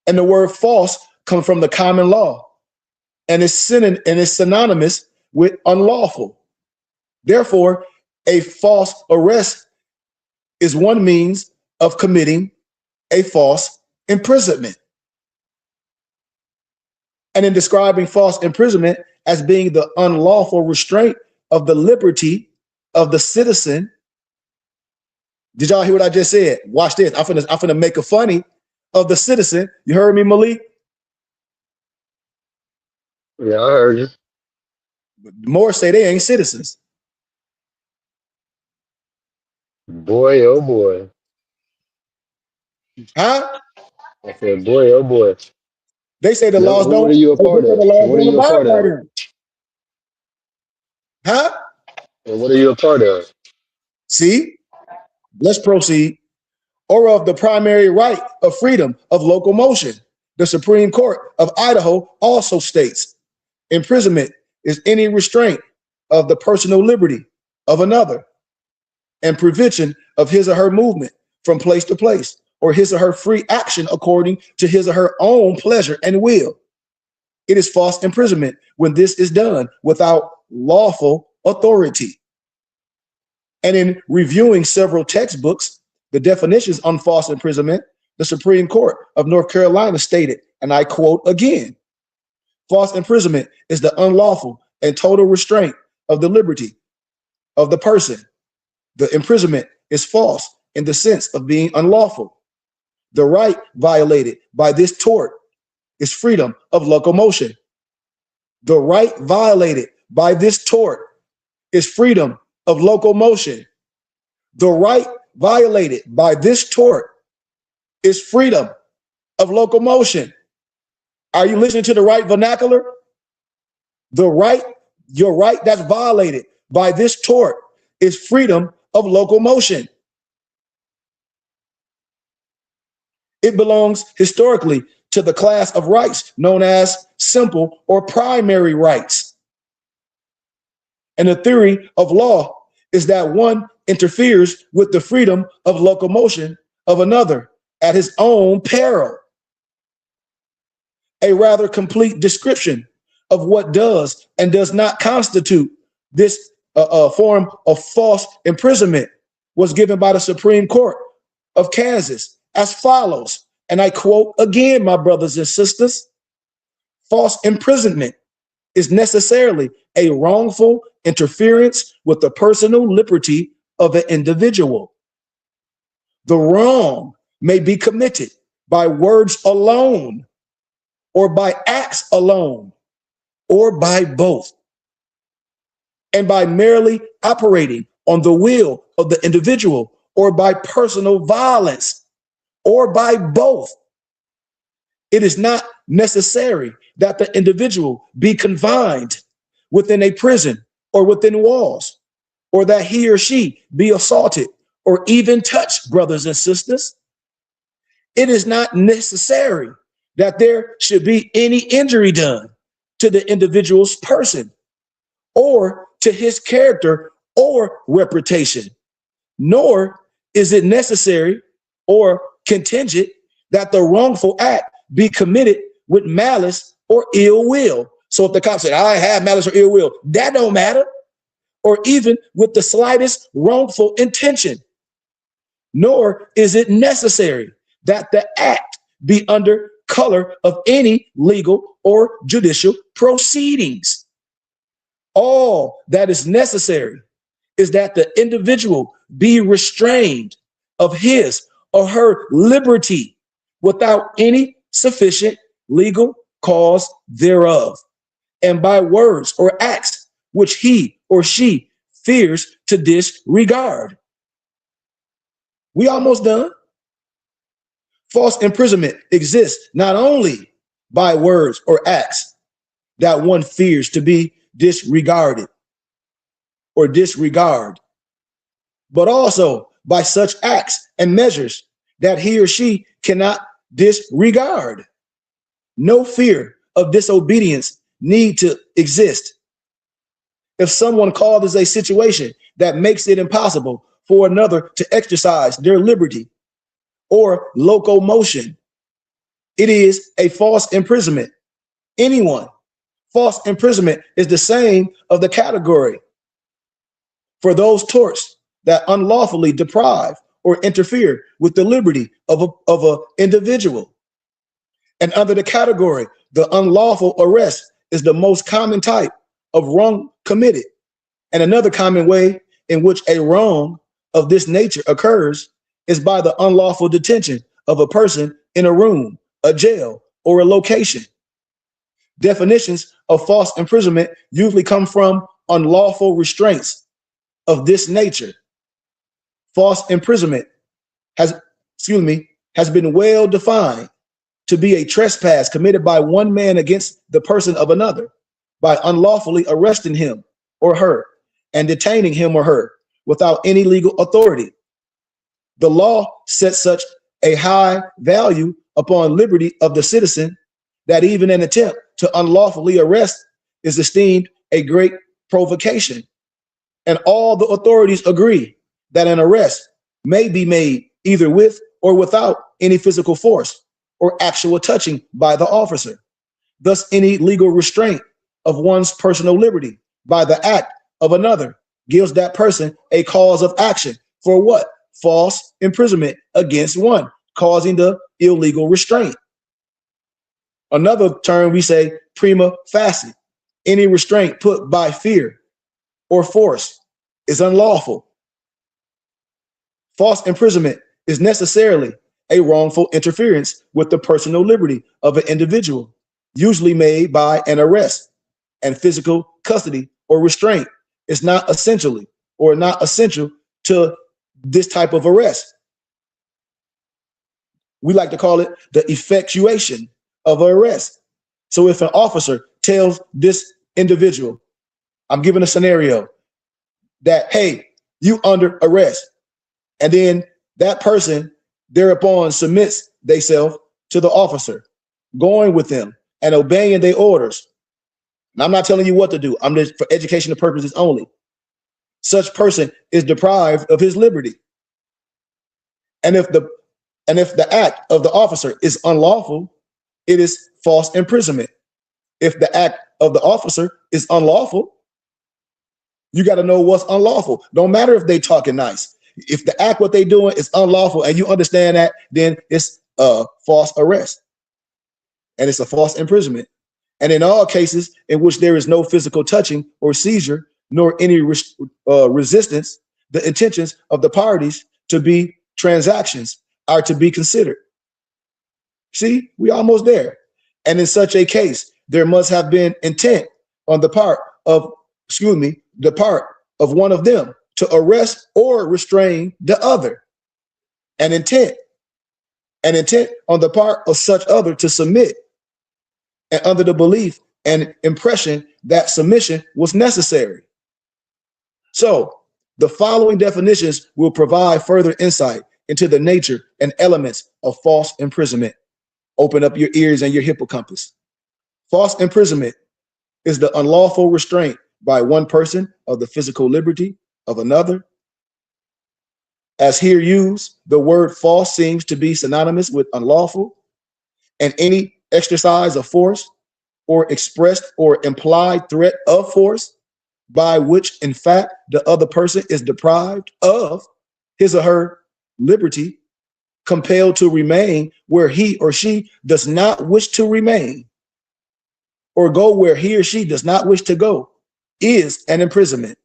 And the word false comes from the common law and is synonymous with unlawful. Therefore, a false arrest is one means of committing a false imprisonment. And in describing false imprisonment as being the unlawful restraint of the liberty of the citizen, did y'all hear what I just said? Watch this. I'm finna make a funny of the citizen. You heard me, Malik? Yeah, I heard you. More say they ain't citizens. Boy, oh boy. Huh? I said, boy, oh boy. They say the laws don't. What are you a part of? What are you a part of? Huh? And what are you a part of? See? Let's proceed. Or of the primary right of freedom of locomotion. The Supreme Court of Idaho also states, imprisonment is any restraint of the personal liberty of another and prevention of his or her movement from place to place, or his or her free action according to his or her own pleasure and will. It is false imprisonment when this is done without lawful authority. And in reviewing several textbooks, the definitions on false imprisonment, the Supreme Court of North Carolina stated, and I quote again, false imprisonment is the unlawful and total restraint of the liberty of the person. The imprisonment is false in the sense of being unlawful. The right violated by this tort is freedom of locomotion. The right violated by this tort is freedom of locomotion. The right violated by this tort is freedom of locomotion. Are you listening to the right vernacular? Your right that's violated by this tort is freedom of locomotion. It belongs historically to the class of rights known as simple or primary rights. And the theory of law is that one interferes with the freedom of locomotion of another at his own peril. A rather complete description of what does and does not constitute this form of false imprisonment was given by the Supreme Court of Kansas as follows, and I quote again, my brothers and sisters: false imprisonment is necessarily a wrongful interference with the personal liberty of an individual. The wrong may be committed by words alone, or by acts alone, or by both, and by merely operating on the will of the individual, or by personal violence, or by both. It is not necessary that the individual be confined within a prison or within walls, or that he or she be assaulted or even touched, brothers and sisters. It is not necessary that there should be any injury done to the individual's person or to his character or reputation, nor is it necessary or contingent that the wrongful act be committed with malice or ill will. So if the cop said, I have malice or ill will, that don't matter. Or even with the slightest wrongful intention. Nor is it necessary that the act be under color of any legal or judicial proceedings. All that is necessary is that the individual be restrained of his or her liberty without any sufficient legal cause thereof, and by words or acts which he or she fears to disregard. We almost done. False imprisonment exists not only by words or acts that one fears to be disregarded or disregard, but also by such acts and measures that he or she cannot disregard. No fear of disobedience need to exist. If someone causes a situation that makes it impossible for another to exercise their liberty or locomotion, it is a false imprisonment. Anyone, false imprisonment is the same of the category for those torts that unlawfully deprive or interfere with the liberty of an individual. And under the category, the unlawful arrest is the most common type of wrong committed. And another common way in which a wrong of this nature occurs is by the unlawful detention of a person in a room, a jail, or a location. Definitions of false imprisonment usually come from unlawful restraints of this nature. False imprisonment has been well defined to be a trespass committed by one man against the person of another by unlawfully arresting him or her and detaining him or her without any legal authority. The law sets such a high value upon liberty of the citizen that even an attempt to unlawfully arrest is esteemed a great provocation. And all the authorities agree that an arrest may be made either with or without any physical force or actual touching by the officer. Thus, any legal restraint of one's personal liberty by the act of another gives that person a cause of action for what? False imprisonment against one, causing the illegal restraint. Another term we say prima facie. Any restraint put by fear or force is unlawful. False imprisonment is necessarily a wrongful interference with the personal liberty of an individual, usually made by an arrest, and physical custody or restraint is not essential to this type of arrest. We like to call it the effectuation of an arrest. So if an officer tells this individual, I'm giving a scenario, that, hey, you under arrest. And then that person thereupon submits theyself to the officer, going with them and obeying their orders. And I'm not telling you what to do. I'm just for educational purposes only. Such person is deprived of his liberty. And if the act of the officer is unlawful, it is false imprisonment. If the act of the officer is unlawful, you got to know what's unlawful. Don't matter if they talking nice. If the act, what they doing is unlawful and you understand that, then it's a false arrest and it's a false imprisonment. And in all cases in which there is no physical touching or seizure, nor any resistance, the intentions of the parties to be transactions are to be considered. See, we almost there. And in such a case, there must have been intent on the part of, the part of one of them to arrest or restrain the other. An intent on the part of such other to submit, and under the belief and impression that submission was necessary. So the following definitions will provide further insight into the nature and elements of false imprisonment. Open up your ears and your hippocampus. False imprisonment is the unlawful restraint by one person of the physical liberty of another. As here used, the word false seems to be synonymous with unlawful, and any exercise of force or expressed or implied threat of force by which, in fact, the other person is deprived of his or her liberty, compelled to remain where he or she does not wish to remain, or go where he or she does not wish to go, is an imprisonment.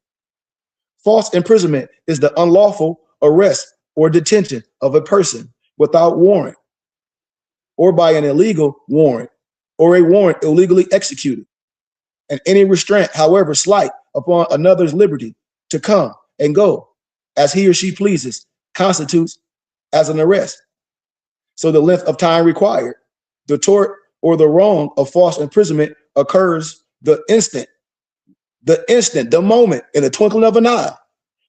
False imprisonment is the unlawful arrest or detention of a person without warrant, or by an illegal warrant, or a warrant illegally executed. And any restraint, however slight, upon another's liberty to come and go as he or she pleases constitutes as an arrest. So the length of time required, the tort or the wrong of false imprisonment occurs the instant, the moment, in the twinkling of an eye,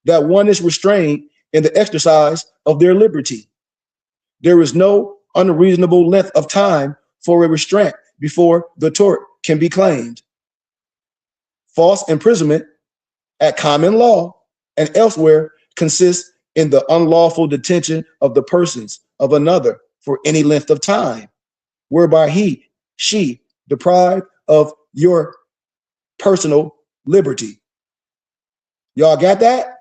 that one is restrained in the exercise of their liberty. There is no unreasonable length of time for a restraint before the tort can be claimed. False imprisonment at common law and elsewhere consists in the unlawful detention of the persons of another for any length of time, whereby he, she, deprived of your personal liberty. Y'all got that?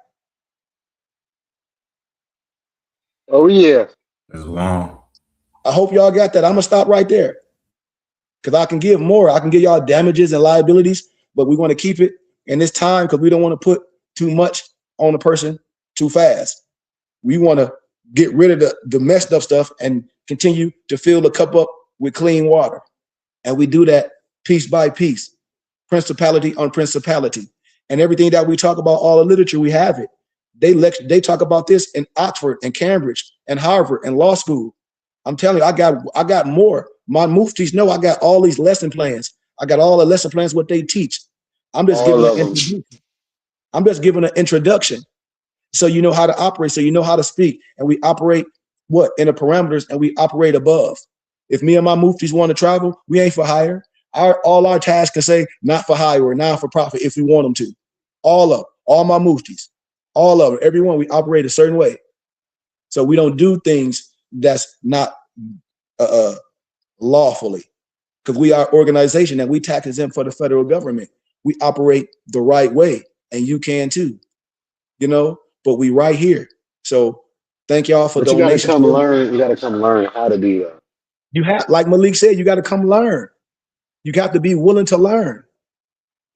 Oh yeah. It's long. I hope y'all got that. I'm gonna stop right there because I can give more. I can give y'all damages and liabilities, but we want to keep it in this time because we don't want to put too much on the person too fast. We want to get rid of the messed up stuff and continue to fill the cup up with clean water. And we do that piece by piece, principality on principality. And everything that we talk about, all the literature, we have it. They talk about this in Oxford and Cambridge and Harvard and law school. I'm telling you, I got more. My muftis know I got all these lesson plans. I got all the lesson plans, what they teach. I'm just giving an introduction so you know how to operate, so you know how to speak. And we operate in the parameters, and we operate above. If me and my muftis want to travel, we ain't for hire. All our tasks can say not for hire or not for profit if we want them to. All my muftis, all of them, everyone, we operate a certain way. So we don't do things that's not lawfully, because we are organization and we tax exempt for the federal government. We operate the right way, and you can too, but we right here. So thank y'all for donations. You got to come learn how to do that. You have, like Malik said, you got to come learn. You got to be willing to learn.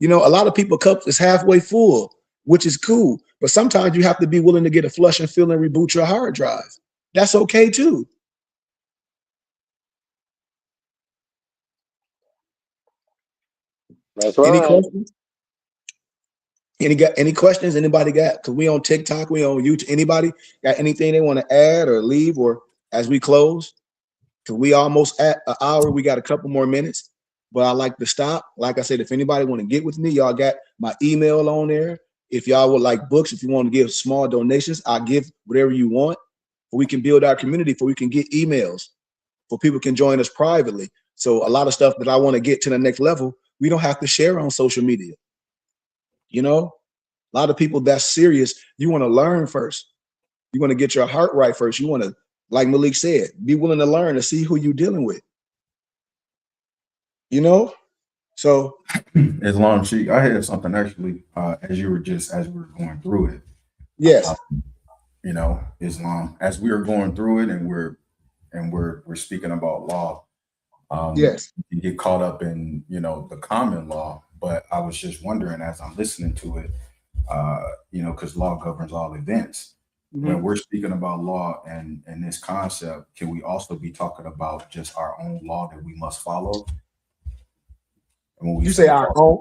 A lot of people cup is halfway full, which is cool. But sometimes you have to be willing to get a flush and fill and reboot your hard drive. That's okay too. That's right. Any questions? Any questions? Anybody got? Because we on TikTok, we on YouTube. Anybody got anything they want to add or leave, or as we close? Because we almost at an hour. We got a couple more minutes, but I like to stop. Like I said, if anybody want to get with me, y'all got my email on there. If y'all would like books, if you want to give small donations, I'll give whatever you want. We can build our community, for we can get emails, for people can join us privately. So a lot of stuff that I want to get to the next level, we don't have to share on social media. You know, a lot of people that's serious, you want to learn first. You want to get your heart right first. You want to, like Malik said, be willing to learn to see who you're dealing with. You know? So Islam Sheik, I had something actually as we were going through it. Yes. You know, Islam, as we were going through it and we're speaking about law. Yes. You get caught up in, you know, the common law, but I was just wondering as I'm listening to it, you know, because law governs all events. When we're speaking about law and this concept, can we also be talking about just our own law that we must follow? And when we you say our own,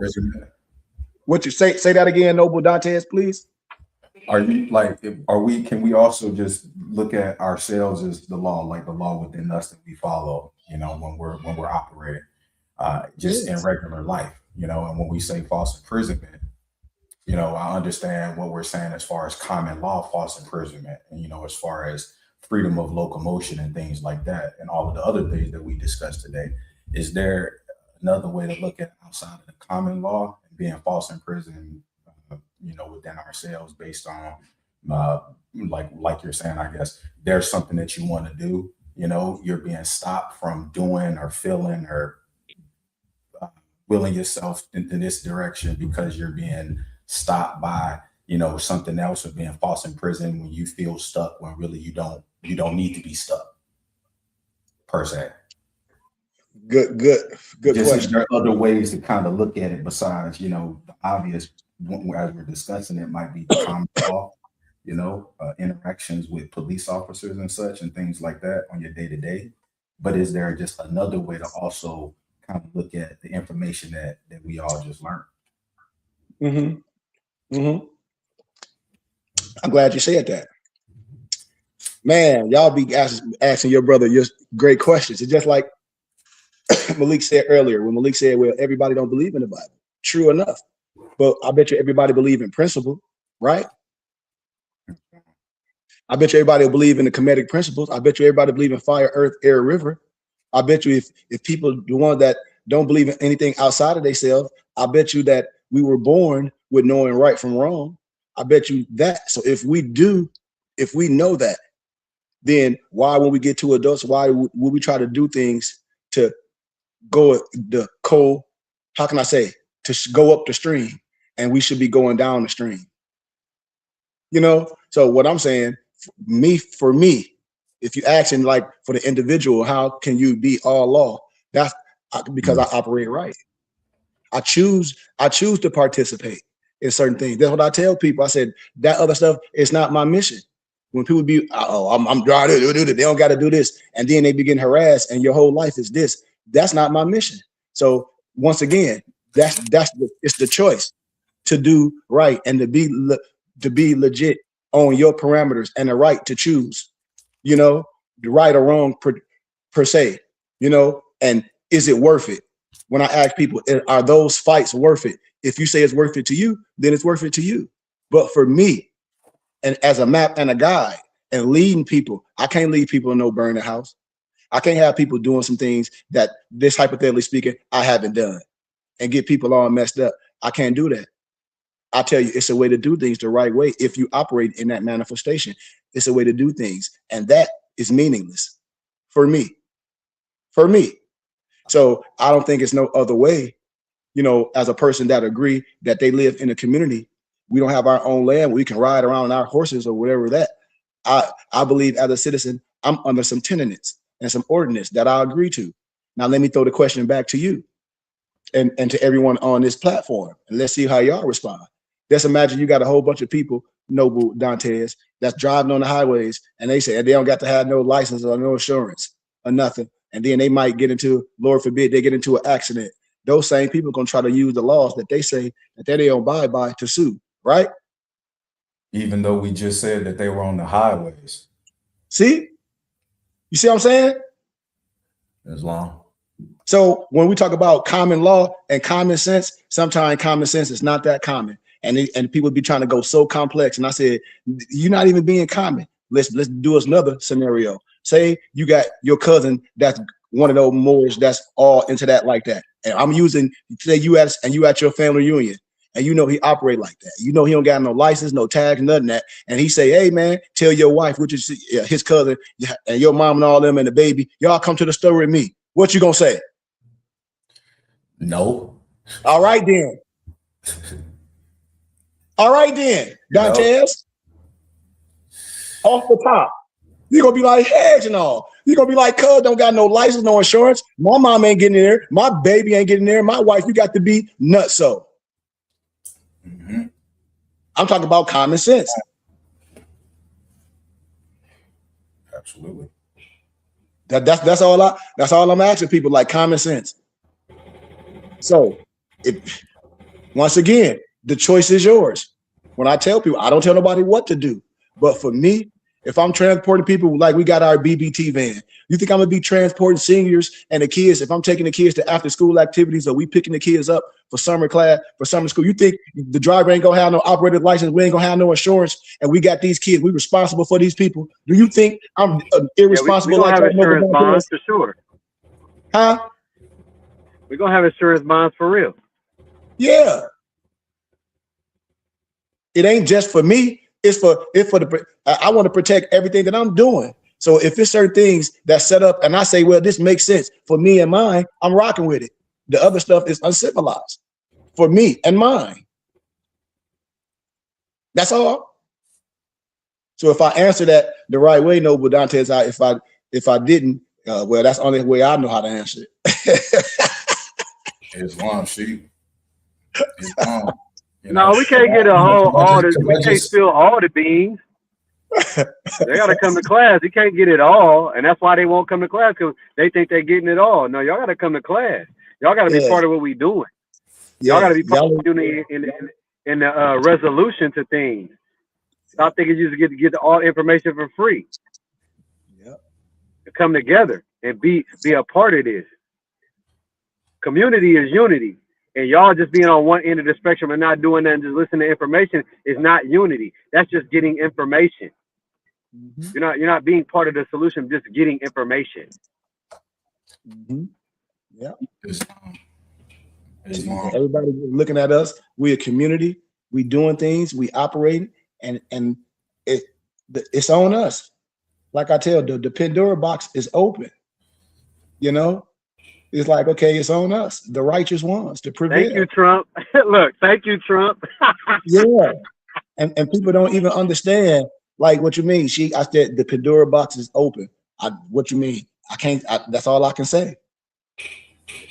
what you say that again, Noble Dantes, please. Are you like, can we also just look at ourselves as the law, like the law within us that we follow, you know, when we're operating, just in regular life, you know? And when we say false imprisonment, you know, I understand what we're saying as far as common law, false imprisonment, and, you know, as far as freedom of locomotion and things like that, and all of the other things that we discussed today. Is there another way to look at outside of the common law and being false imprisoned, you know, within ourselves based on, like you're saying, I guess there's something that you want to do, you know, you're being stopped from doing or feeling or willing yourself into this direction because you're being stopped by, you know, something else, or being false imprisoned when you feel stuck when really you don't need to be stuck per se. Good just question. There are other ways to kind of look at it besides, you know, the obvious, as we're discussing it, might be the common law, you know, interactions with police officers and such and things like that on your day-to-day. But is there just another way to also kind of look at the information that we all just learned? I'm glad you said that. Man, y'all be asking your brother your great questions. It's just like Malik said earlier, when Malik said, well, everybody don't believe in the Bible. True enough. But I bet you everybody believe in principle, right? I bet you everybody will believe in the Kemetic principles. I bet you everybody believe in fire, earth, air, river. I bet you if people, the ones that don't believe in anything outside of themselves, I bet you that we were born with knowing right from wrong. I bet you that. So if we know that, then why, when we get to adults, why would we try to do things to go to go up the stream, and we should be going down the stream? You know, so what I'm saying, for me, if you asking like for the individual, how can you be all law? That's because I operate right. I choose to participate in certain things. That's what I tell people. I said that other stuff is not my mission. When people be, I'm trying to do this, they don't got to do this, and then they begin harassed, and your whole life is this. That's not my mission. So once again, it's the choice to do right and to be legit on your parameters, and the right to choose, you know, the right or wrong per se, you know, and is it worth it? When I ask people, are those fights worth it? If you say it's worth it to you, then it's worth it to you. But for me, and as a map and a guide and leading people, I can't lead people in no burning house. I can't have people doing some things that, this hypothetically speaking, I haven't done, and get people all messed up. I can't do that. I tell you, it's a way to do things the right way. If you operate in that manifestation, it's a way to do things. And that is meaningless for me. So I don't think it's no other way, you know, as a person that agree that they live in a community, we don't have our own land, we can ride around on our horses or whatever that. I believe as a citizen, I'm under some tenets and some ordinance that I agree to. Now, let me throw the question back to you and to everyone on this platform, and let's see how y'all respond. Just imagine you got a whole bunch of people, Noble Dantes, that's driving on the highways, and they say they don't got to have no license or no insurance or nothing. And then they might get into, Lord forbid, they get into an accident. Those same people are going to try to use the laws that they say that they don't abide by to sue, right? Even though we just said that they were on the highways. See? You see what I'm saying? Islam. So when we talk about common law and common sense, sometimes common sense is not that common. and people be trying to go so complex. And I said, you're not even being common. Let's do us another scenario. Say you got your cousin that's one of those Moors that's all into that like that. And I'm using, say you at your family reunion, and you know he operate like that. You know he don't got no license, no tags, nothing that. And he say, hey man, tell your wife, which is his cousin, and your mom and all them and the baby, y'all come to the store with me. What you gonna say? No. All right then. All right then, Dantes. Off the top. You're gonna be like hedge and all. You're gonna be like, cuz don't got no license, no insurance. My mom ain't getting in there. My baby ain't getting there. My wife, you got to be nutso. Mm-hmm. I'm talking about common sense. Absolutely. That's all I'm asking people, like common sense. So once again, the choice is yours. When I tell people, I don't tell nobody what to do. But for me, if I'm transporting people, like we got our BBT van, you think I'm gonna be transporting seniors and the kids? If I'm taking the kids to after school activities, or we picking the kids up for summer class, for summer school, you think the driver ain't gonna have no operator license? We ain't gonna have no insurance, and we got these kids. We responsible for these people. Do you think I'm irresponsible? Yeah, we gonna have insurance bonds for sure. Huh? We're gonna have insurance bonds for real. Yeah. It ain't just for me. It's for the. I want to protect everything that I'm doing. So if it's certain things that's set up, and I say, well, this makes sense for me and mine, I'm rocking with it. The other stuff is uncivilized for me and mine. That's all. So if I answer that the right way, Noble Dantes, if I didn't, well, that's the only way I know how to answer it. Islam, she. Islam. No, we can't get we can't spill all the beans. They got to come to class. You can't get it all, and that's why they won't come to class, because they think they're getting it all. No, y'all got to come to class. Y'all got to be part of what we doing. Y'all got to be part of doing in the resolution to things. Stop thinking you just get all information for free. Yeah. Come together and be a part of this. Community is unity. And y'all just being on one end of the spectrum and not doing that and just listening to information is not unity. That's just getting information. Mm-hmm. You're not being part of the solution, just getting information. Mm-hmm. Yeah. Islam. Everybody looking at us. We a community. We doing things. We operating, and it's on us. Like I tell, the Pandora box is open. You know. It's like, okay, it's on us, the righteous ones, to prevail. Thank you, Trump. Look, thank you, Trump. Yeah, and people don't even understand like what you mean. I said the Pandora box is open. What you mean? I can't. That's all I can say.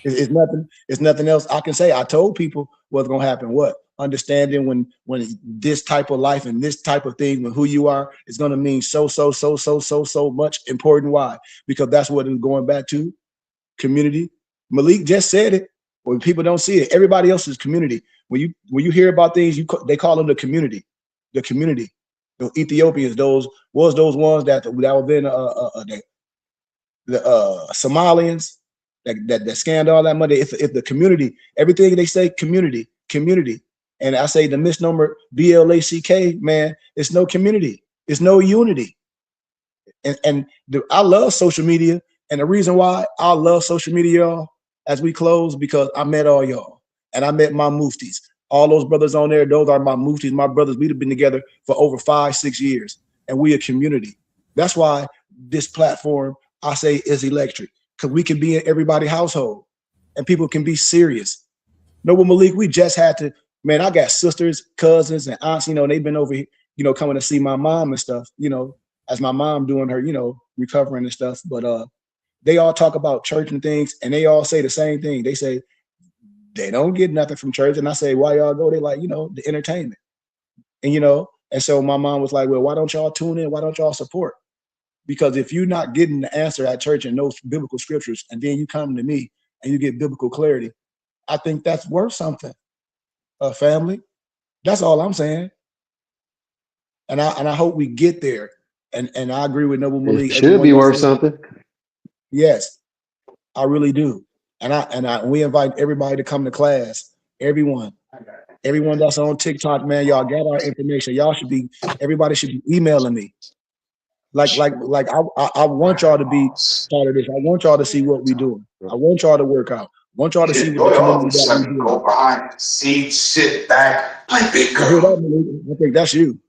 It's nothing. It's nothing else I can say. I told people what's gonna happen. What understanding when this type of life and this type of thing, when who you are, is gonna mean so much important. Why? Because that's what it's going back to. Community. Malik just said it, but people don't see it. Everybody else is community. When you hear about things, they call them the community. The community. The Ethiopians, those ones that were then the Somalians that scanned all that money. If the community, everything they say, community, and I say the misnomer BLACK, man, it's no community. It's no unity. I love social media. And the reason why I love social media, y'all, as we close, because I met all y'all. And I met my muftis. All those brothers on there, those are my muftis, my brothers. We've been together for over 5-6 years. And we a community. That's why this platform, I say, is electric. Because we can be in everybody's household. And people can be serious. Noble Malik, we just had to, man, I got sisters, cousins, and aunts, they've been over here, coming to see my mom and stuff, as my mom doing her, recovering and stuff. But they all talk about church and things, and they all say the same thing. They say they don't get nothing from church. And I say, why y'all go? They like, the entertainment. And, and so my mom was like, well, why don't y'all tune in? Why don't y'all support? Because if you're not getting the answer at church and those biblical scriptures, and then you come to me and you get biblical clarity, I think that's worth something. Family, that's all I'm saying. And I hope we get there. And I agree with Noble Malik. It should be worth something. Yes, I really do. And we invite everybody to come to class. Everyone. Everyone that's on TikTok, man, y'all got our information. Everybody should be emailing me. Like I want y'all to be part of this. I want y'all to see what we're doing. I want y'all to work out. I want y'all to see what the community that we do. Go behind, seat, sit back, play big I hear that, I think that's you.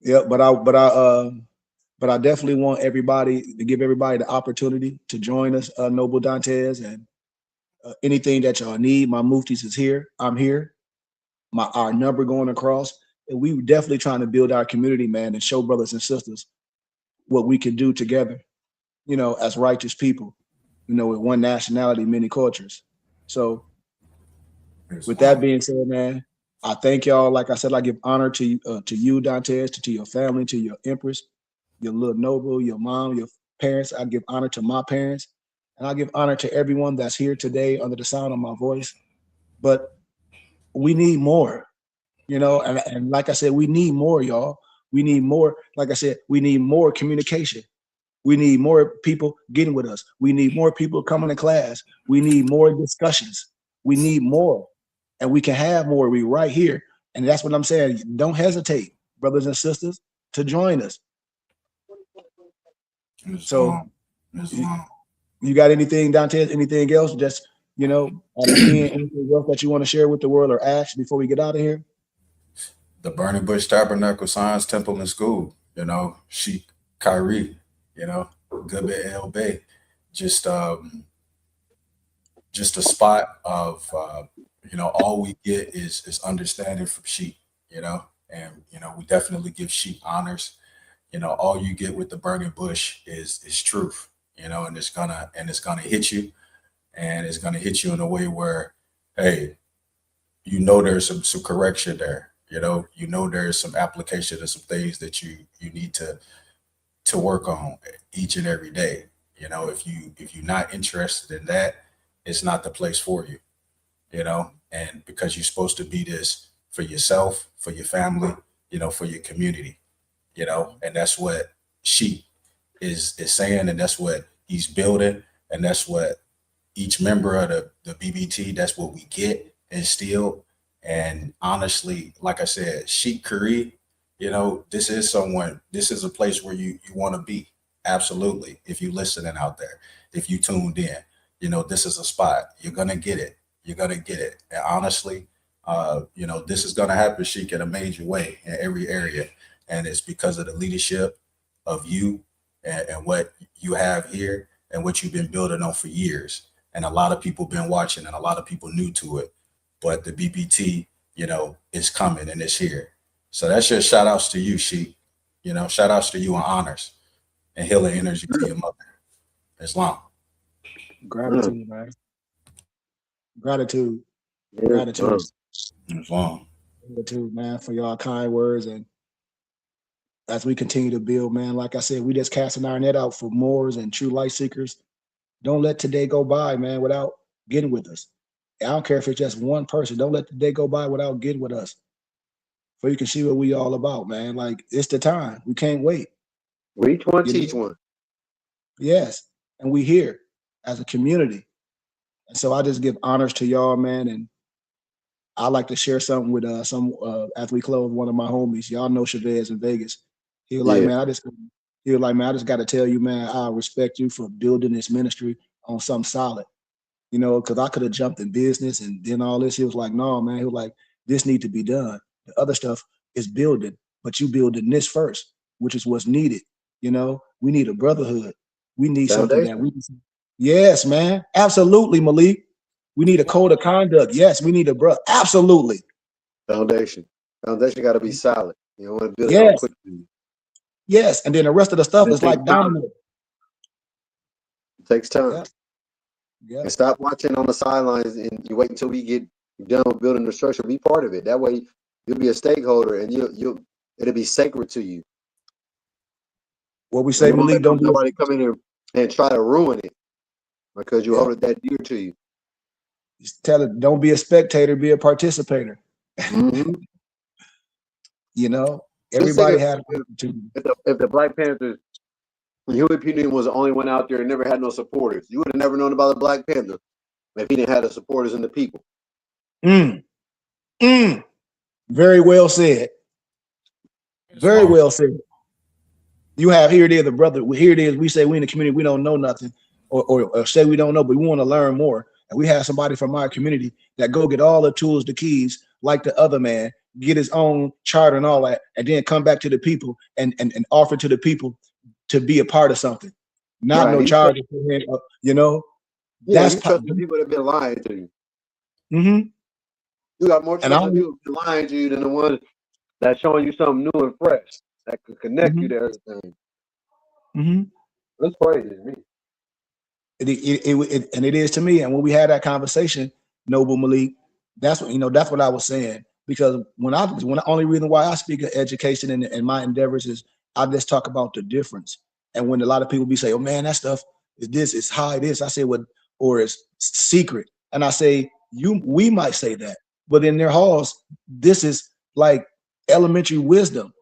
Yeah, but I definitely want everybody to give everybody the opportunity to join us, Noble Dantes, and anything that y'all need. My Muftis is here. I'm here. Our number going across, and we definitely trying to build our community, man, and show brothers and sisters what we can do together, you know, as righteous people, you know, with one nationality, many cultures. So with that being said, man, I thank y'all. Like I said, I give honor to you, Dantes, to your family, to your Empress, your little Noble, your mom, your parents. I give honor to my parents, and I give honor to everyone that's here today under the sound of my voice. But we need more, you know, and like I said, we need more, y'all. We need more. Like I said, we need more communication. We need more people getting with us. We need more people coming to class. We need more discussions. We need more. And we can have more. We right here. And that's what I'm saying. Don't hesitate, brothers and sisters, to join us. So you got anything, Dante, anything else? Just, you know, on the end, anything else that you want to share with the world or ask before we get out of here? The Burning Bush Tabernacle Science Temple and School, you know, Sheikh Kyrie, you know, Gubbe El Bay, just a spot of, you know, all we get is understanding from Sheikh, you know, and, you know, we definitely give Sheikh honors. You know, all you get with the Burning Bush is truth, you know, and it's gonna hit you, and it's gonna hit you in a way where, hey, you know, there's some correction there. You know, there's some application and some things that you need to work on each and every day. You know, if you're not interested in that, it's not the place for you. You know, and because you're supposed to be this for yourself, for your family, you know, for your community. You know, and that's what Sheikh is saying, and that's what he's building, and that's what each member of the BBT, that's what we get instilled. And honestly, like I said, Sheikh Kyrie, you know, this is a place where you want to be. Absolutely. If you listening out there, if you tuned in, you know, this is a spot. You're going to get it. You're going to get it. And honestly, you know, this is going to happen, Sheikh, in a major way in every area. And it's because of the leadership of you and what you have here and what you've been building on for years. And a lot of people been watching and a lot of people new to it. But the BBT, you know, is coming and it's here. So that's just shout outs to you, Sheikh. You know, shout outs to you and honors and healing energy to your mother. Islam. Gratitude, man. Gratitude. Islam. Gratitude, man, for y'all kind words. And as we continue to build, man, like I said, we just casting our net out for Moors and true light seekers. Don't let today go by, man, without getting with us. I don't care if it's just one person. Don't let the day go by without getting with us. So you can see what we all about, man. Like, it's the time. We can't wait. Each one teach one. Yes. And we here as a community. And so I just give honors to y'all, man. And I like to share something with as we close, one of my homies. Y'all know Chavez in Vegas. He was like, man, I just got to tell you, man, I respect you for building this ministry on something solid. You know, because I could have jumped in business and then all this. He was like, no, man. He was like, this need to be done. The other stuff is building, but you building this first, which is what's needed. You know, we need a brotherhood. We need something that we can. Yes, man. Absolutely, Malik. We need a code of conduct. Yes, we need a brother. Absolutely. Foundation got to be solid. You don't want to build it quickly. Yes, and then the rest of the stuff is like domino. It takes time. Yeah. Yeah. And stop watching on the sidelines and you wait until we get done with building the structure. Be part of it. That way you'll be a stakeholder and it'll be sacred to you. What we say, Malik, don't nobody come in here and try to ruin it because you hold it that dear to you. Just tell it, don't be a spectator, be a participator. Mm-hmm. You know, everybody had an opportunity. If the Black Panthers, when Huey P. Newton was the only one out there and never had no supporters, you would have never known about the Black Panther. if he didn't have the supporters and the people. Very well said. Very well said. You have, here it is, the brother. Here it is. We say we in the community, we don't know nothing, or say we don't know, but we want to learn more. And we have somebody from our community that go get all the tools, the keys, like the other man, get his own charter and all that, and then come back to the people and offer to the people to be a part of something. Not no charge, you know. Yeah, you trust the people that have been lying to you. You got more trust in people that lying to you than the ones that's showing you something new and fresh that could connect you to everything. That's crazy to me. It is to me. And when we had that conversation, Noble Malik, that's what that's what I was saying. Because when the only reason why I speak of education and my endeavors is I just talk about the difference. And when a lot of people be say, "Oh man, that stuff is this, it's high this," I say, "What or it's secret?" And I say, we might say that, but in their halls, this is like elementary wisdom.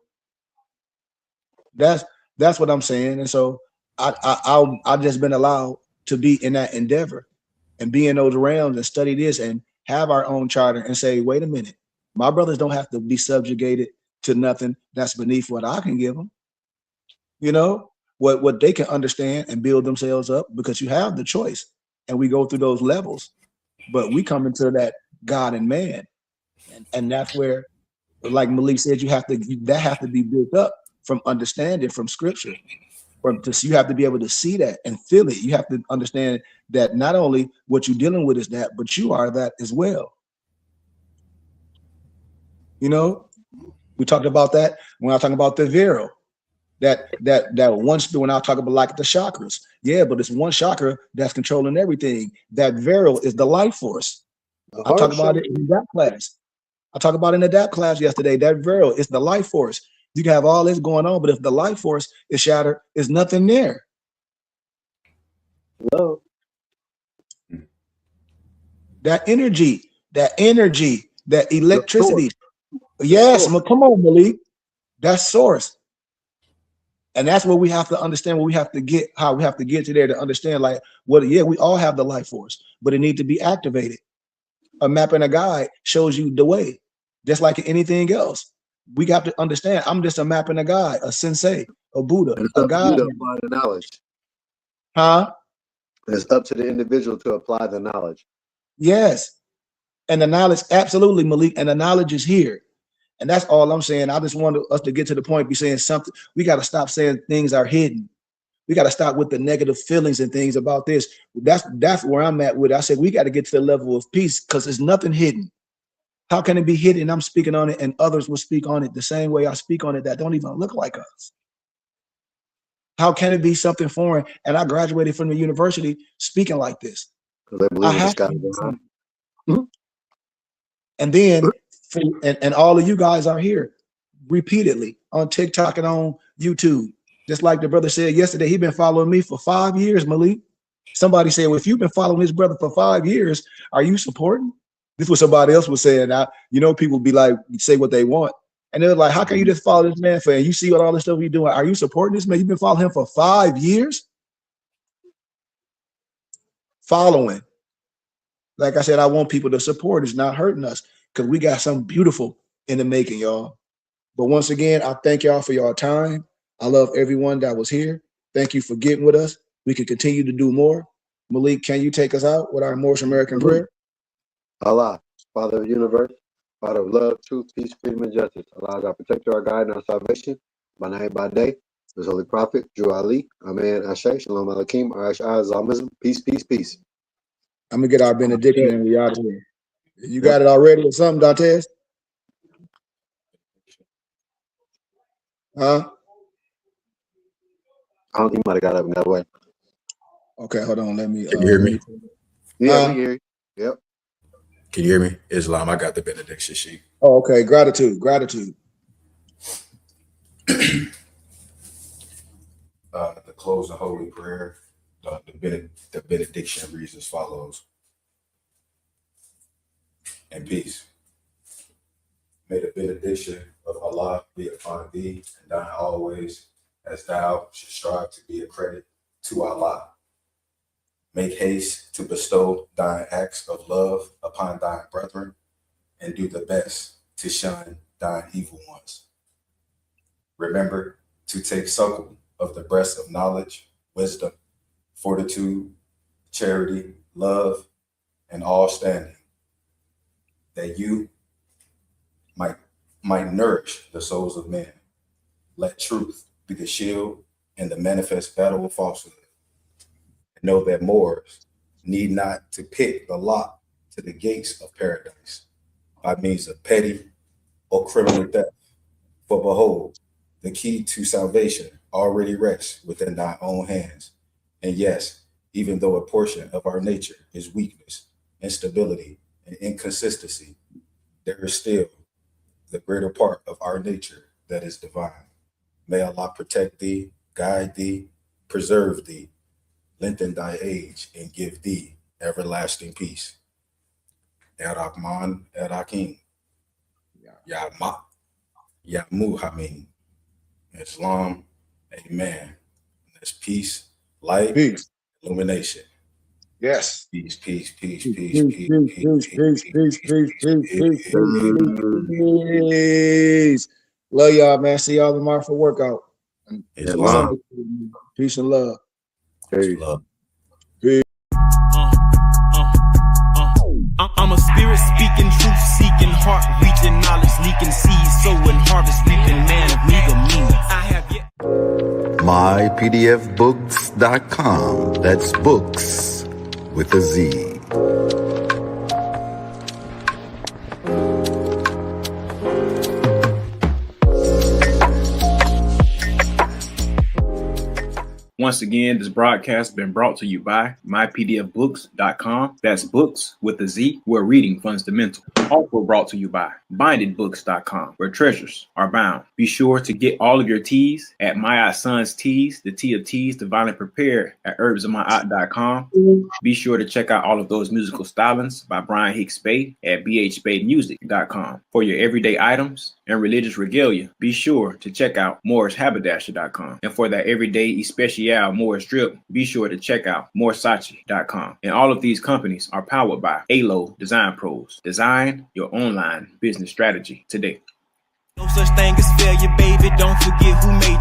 That's what I'm saying. And so I've just been allowed to be in that endeavor and be in those realms and study this and have our own charter and say, wait a minute, my brothers don't have to be subjugated to nothing that's beneath what I can give them. You know, what they can understand and build themselves up, because you have the choice. And we go through those levels, but we come into that God and man. And that's where, like Malik said, that have to be built up from understanding from scripture. You have to be able to see that and feel it. You have to understand that not only what you're dealing with is that, but you are that as well. You know, we talked about that when I was talking about the Vero. That once when I talk about like the chakras, yeah, but it's one chakra that's controlling everything. That Vero is the life force. I talked about it in that class. I talked about it in the Adept Class yesterday. That Vero is the life force. You can have all this going on, but if the life force is shattered, there's nothing there. Hello. That energy, that electricity. Yes, come on, Malik. That's source. And that's what we have to understand, what we have to get, how we have to get to there to understand, like, we all have the life force, but it needs to be activated. A map and a guide shows you the way, just like anything else. We got to understand, I'm just a map and a guide, a sensei, a Buddha, a guide. To apply the knowledge. It's up to the individual to apply the knowledge. Yes. And the knowledge, absolutely, Malik, and the knowledge is here. And that's all I'm saying. I just want us to get to the point, be saying something. We got to stop saying things are hidden. We got to stop with the negative feelings and things about this. That's where I'm at with it. I said, we got to get to the level of peace, because there's nothing hidden. How can it be hidden? I'm speaking on it and others will speak on it the same way I speak on it that don't even look like us. How can it be something foreign? And I graduated from the university speaking like this. I have to. And then, and all of you guys are here repeatedly on TikTok and on YouTube. Just like the brother said yesterday, he's been following me for 5 years, Malik. Somebody said, well, if you've been following this brother for 5 years, are you supporting? This was somebody else was saying. Now, people be like, say what they want. And they're like, how can you just follow this man for, and you see what all this stuff he's doing? Are you supporting this man? You've been following him for 5 years? Following. Like I said, I want people to support. It's not hurting us, because we got something beautiful in the making, y'all. But once again, I thank y'all for your time. I love everyone that was here. Thank you for getting with us. We can continue to do more. Malik, can you take us out with our Moorish American prayer? Allah, Father of the universe, Father of love, truth, peace, freedom, and justice. Allah is our protector, our guide, and our salvation. By night, by day, His holy prophet, Drew Ali, Amen, Ashay, Shalom Aleichem, Arash Zamism, peace, peace, peace. I'm going to get our benediction and we out of here. You got it already or something, Dantes? Huh? I don't think you might have got up in that way. Okay, hold on. Let me. Can you hear me? Yeah, we hear you. Yep. Can you hear me? Islam, I got the benediction sheet. Oh, okay. Gratitude. The close of holy prayer, the benediction reads as follows. And peace. May the benediction of Allah be upon thee and thine always, as thou should strive to be a credit to Allah. Make haste to bestow thine acts of love upon thine brethren, and do the best to shun thine evil ones. Remember to take suckle of the breast of knowledge, wisdom, fortitude, charity, love, and all standing, that you might nourish the souls of men. Let truth be the shield and the manifest battle of falsehood. And know that Moors need not to pick the lock to the gates of paradise by means of petty or criminal theft. For behold, the key to salvation already rests within thy own hands. And yes, even though a portion of our nature is weakness, instability, and inconsistency, there is still the greater part of our nature that is divine. May Allah protect thee, guide thee, preserve thee, lengthen thy age, and give thee everlasting peace. Ar-Rahman, Ar-Rahim, Ya Muhammad, Islam, Amen. That's peace, light, illumination. Yes. Peace, peace, peace, Peace, peace, peace, peace, peace, peace, peace, peace, peace. Love y'all, man. See y'all tomorrow for workout. Islam. Peace and love. Peace. Love. I'm a spirit speaking, truth seeking, heart reaching, knowledge leaking, seeds sowing, harvest reaping, man of meager means. I have yet. mypdfbooks.com. That's books with a Z. Once again, this broadcast has been brought to you by mypdfbooks.com. That's books with a Z, where reading fundamental. Also brought to you by bindedbooks.com, where treasures are bound. Be sure to get all of your teas at My Son's Teas, the tea of teas, divinely prepared at herbsofmyaunt.com. Be sure to check out all of those musical stylings by Brian Hicks Bay at bhbaymusic.com. For your everyday items and religious regalia, be sure to check out mooreshaberdasher.com. And for that everyday especial Moorish drip, be sure to check out moresachi.com. And all of these companies are powered by ALO Design Pros. Design your online business strategy today. No such thing as failure, baby. Don't forget who made you.